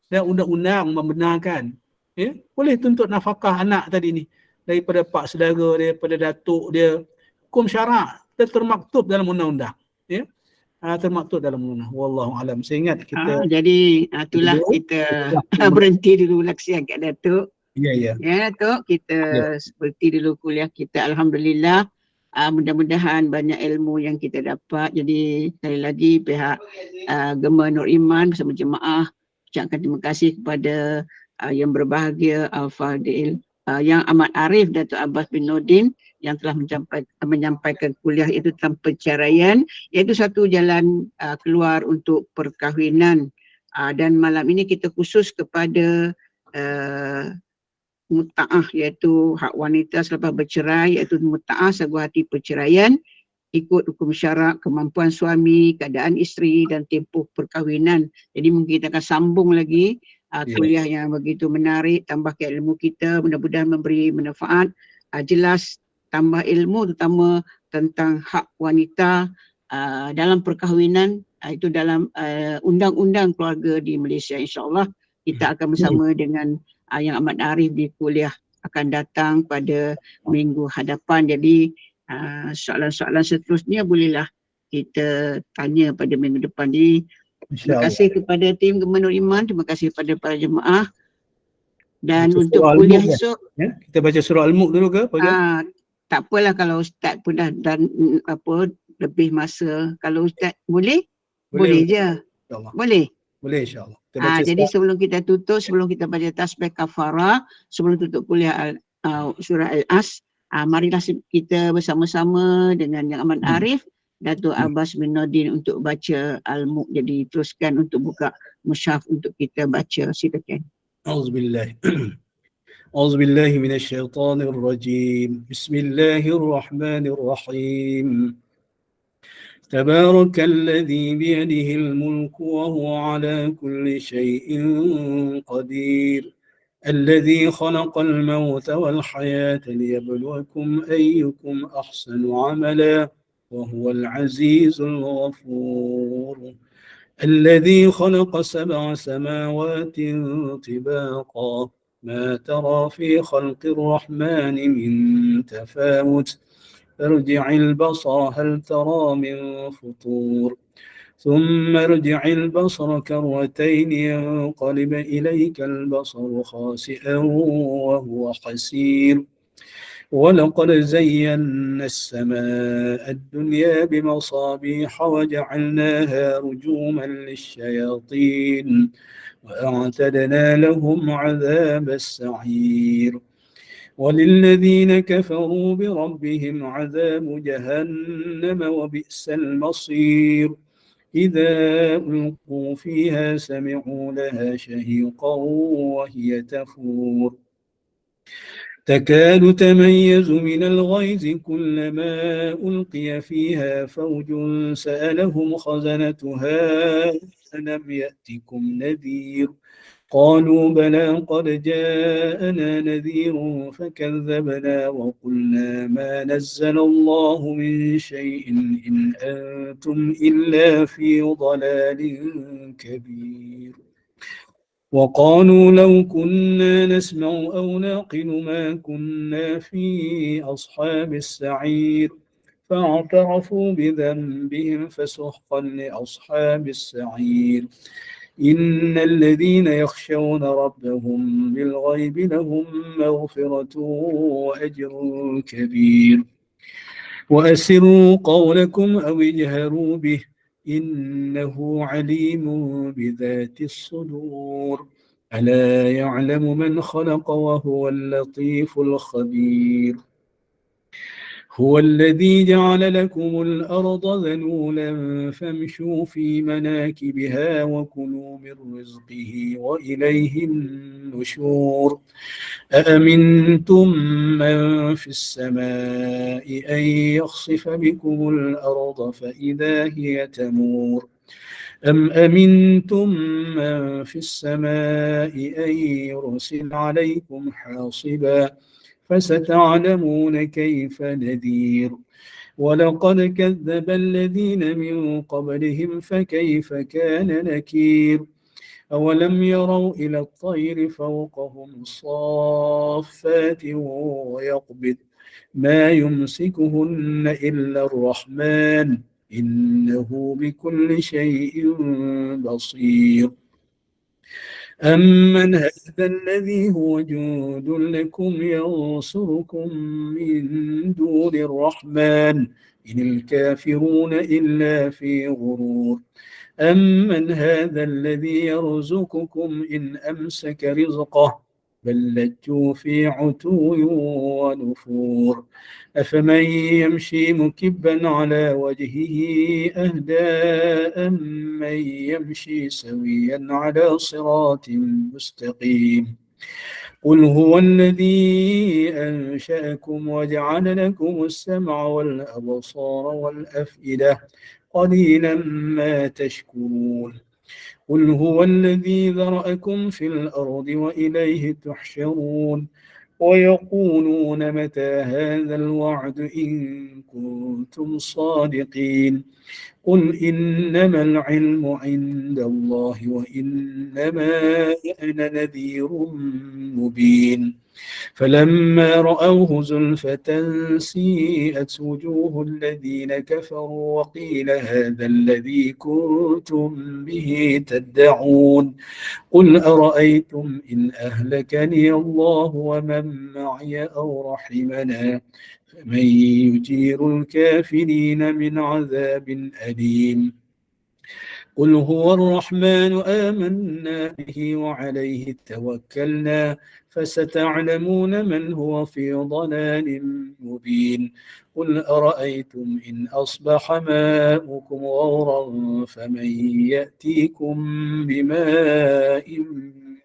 dan undang-undang membenarkan. Boleh tuntut nafkah anak tadi ni daripada pak saudara dia, daripada datuk dia. Hukum syarak termaktub dalam undang-undang. Termaktub dalam undang-undang. Wallahu alam. Saya ingat kita jadi itulah kita berhenti dulu laksian kat Datuk. Ya Datuk, kita berhenti dulu kuliah kita. Alhamdulillah. Mudah-mudahan banyak ilmu yang kita dapat. Jadi sekali lagi pihak Gema Nur Iman bersama jemaah ucapkan terima kasih kepada yang berbahagia Al-Fadil Yang Amat Arif Datuk Abbas bin Nordin yang telah menyampaikan kuliah itu tentang perceraian, iaitu satu jalan keluar untuk perkahwinan. Dan malam ini kita khusus kepada muta'ah, iaitu hak wanita selepas bercerai, iaitu muta'ah saguh hati perceraian ikut hukum syarak, kemampuan suami, keadaan isteri dan tempoh perkahwinan. Jadi mungkin kita akan sambung lagi kuliah yang begitu menarik, tambahkan ilmu kita, mudah-mudahan memberi manfaat, jelas tambah ilmu terutama tentang hak wanita dalam perkahwinan, itu dalam undang-undang keluarga di Malaysia. InsyaAllah kita akan bersama dengan Yang Amat Arif di kuliah akan datang pada minggu hadapan. Jadi soalan-soalan seterusnya bolehlah kita tanya pada minggu depan. Terima kasih kepada tim Gema Nur Iman, terima kasih kepada para jemaah. Dan baca untuk kuliah esok, kita baca surah Al-Mulk dulu ke? Tak apalah kalau Ustaz pun dah lebih masa. Kalau Ustaz boleh je. Boleh insyaAllah. Jadi sebelum kita tutup, sebelum kita baca tasbih kafarah, sebelum tutup kuliah surah Al-As, marilah kita bersama-sama dengan Yang Amat Arif, Datuk Abbas bin Nordin untuk baca Al-Mulk. Jadi teruskan untuk buka mushaf untuk kita baca. Silakan. Auzubillahi minasyaitonir rajim. Bismillahirrahmanirrahim. Tabarakalladzi biyadihil mulku wa huwa ala kulli syai'in qadir. Alladzi khalaqal mauta wal hayata liyabluwakum ayyukum ahsanu amala wa huwal azizul ghafur. الذي خلق 7 سماوات طباقا ما ترى في خلق الرحمن من تفاوت ارجع البصر هل ترى من فطور ثم ارجع البصر كرتين ينقلب إليك البصر خاسئا وهو حسير ولقد زينا السماء الدنيا بمصابيح وجعلناها رجوما للشياطين وأعتدنا لهم عذاب السعير وللذين كفروا بربهم عذاب جهنم وبئس المصير إذا ألقوا فيها سمعوا لها شهيقا وهي تفور تكاد تميز من الغيظ كلما ألقي فيها فوج سألهم خزنتها ألم يأتكم نذير قالوا بلى قد جاءنا نذير فكذبنا وقلنا ما نزل الله من شيء إن أنتم إلا في ضلال كبير وقالوا لو كنا نسمع أو نعقل ما كنا في أصحاب السعير فاعترفوا بذنبهم فسحقا لأصحاب السعير إن الذين يخشون ربهم بالغيب لهم مغفرة وأجر كبير وأسروا قولكم أو اجهروا به إنه عليم بذات الصدور ألا يعلم من خلق وهو اللطيف الخبير هو الذي جعل لكم الأرض ذلولا فامشوا في مناكبها وكلوا من رزقه وإليه النشور أأمنتم من في السماء أن يخسف بكم الأرض فإذا هي تمور أم أمنتم من في السماء أن يرسل عليكم حاصبا فستعلمون كيف نذير ولقد كذب الذين من قبلهم فكيف كان نكير أولم يروا إلى الطير فوقهم صافات ويقبض ما يمسكهن إلا الرحمن إنه بكل شيء بصير أمن هذا الذي هو جند لكم ينصركم من دون الرحمن إن الكافرون إلا في غرور أمن هذا الذي يرزقكم إن أمسك رزقه بل لجوا في عتو ونفور أفمن يمشي مكبا على وجهه أهدى أمن يمشي سويا على صراط مستقيم قل هو الذي أنشأكم وجعل لكم السمع والأبصار والأفئدة قليلا ما تشكرون قل هو الذي ذرأكم في الأرض وإليه تحشرون ويقولون متى هذا الوعد إن كنتم صادقين قل إنما العلم عند الله وإنما أنا نذير مبين فلما رأوه زلفة سيئت وجوه الذين كفروا وقيل هذا الذي كنتم به تدعون قل أرأيتم إن أهلكني الله ومن معي أو رحمنا فمن يجير الكافرين من عذاب أليم قل هو الرحمن آمنا به وعليه توكلنا فستعلمون من هو في ضلال مبين قل أرأيتم إن أصبح ماؤكم غورا فمن يأتيكم بماء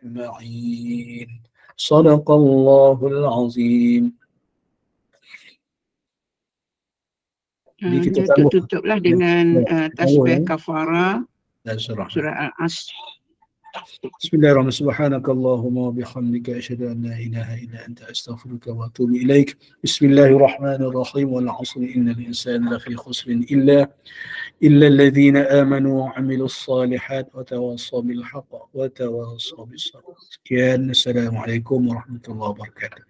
معين صدق الله العظيم. Kita tutuplah dengan tasbih kafara surah Al-Asr. Bismillahirrahmanirrahim. Subhanakallahumma wa bihamdika asyhadu an la ilaha illa anta astaghfiruka wa atubu ilaik. Bismillahirrahmanirrahim. Wal 'asri innal insana lafi khusrin illa alladhina amanu wa 'amilus salihat wa tawassaw bil haqq wa tawassaw bis sabr. Sekian. Assalamualaikum warahmatullahi wabarakatuh.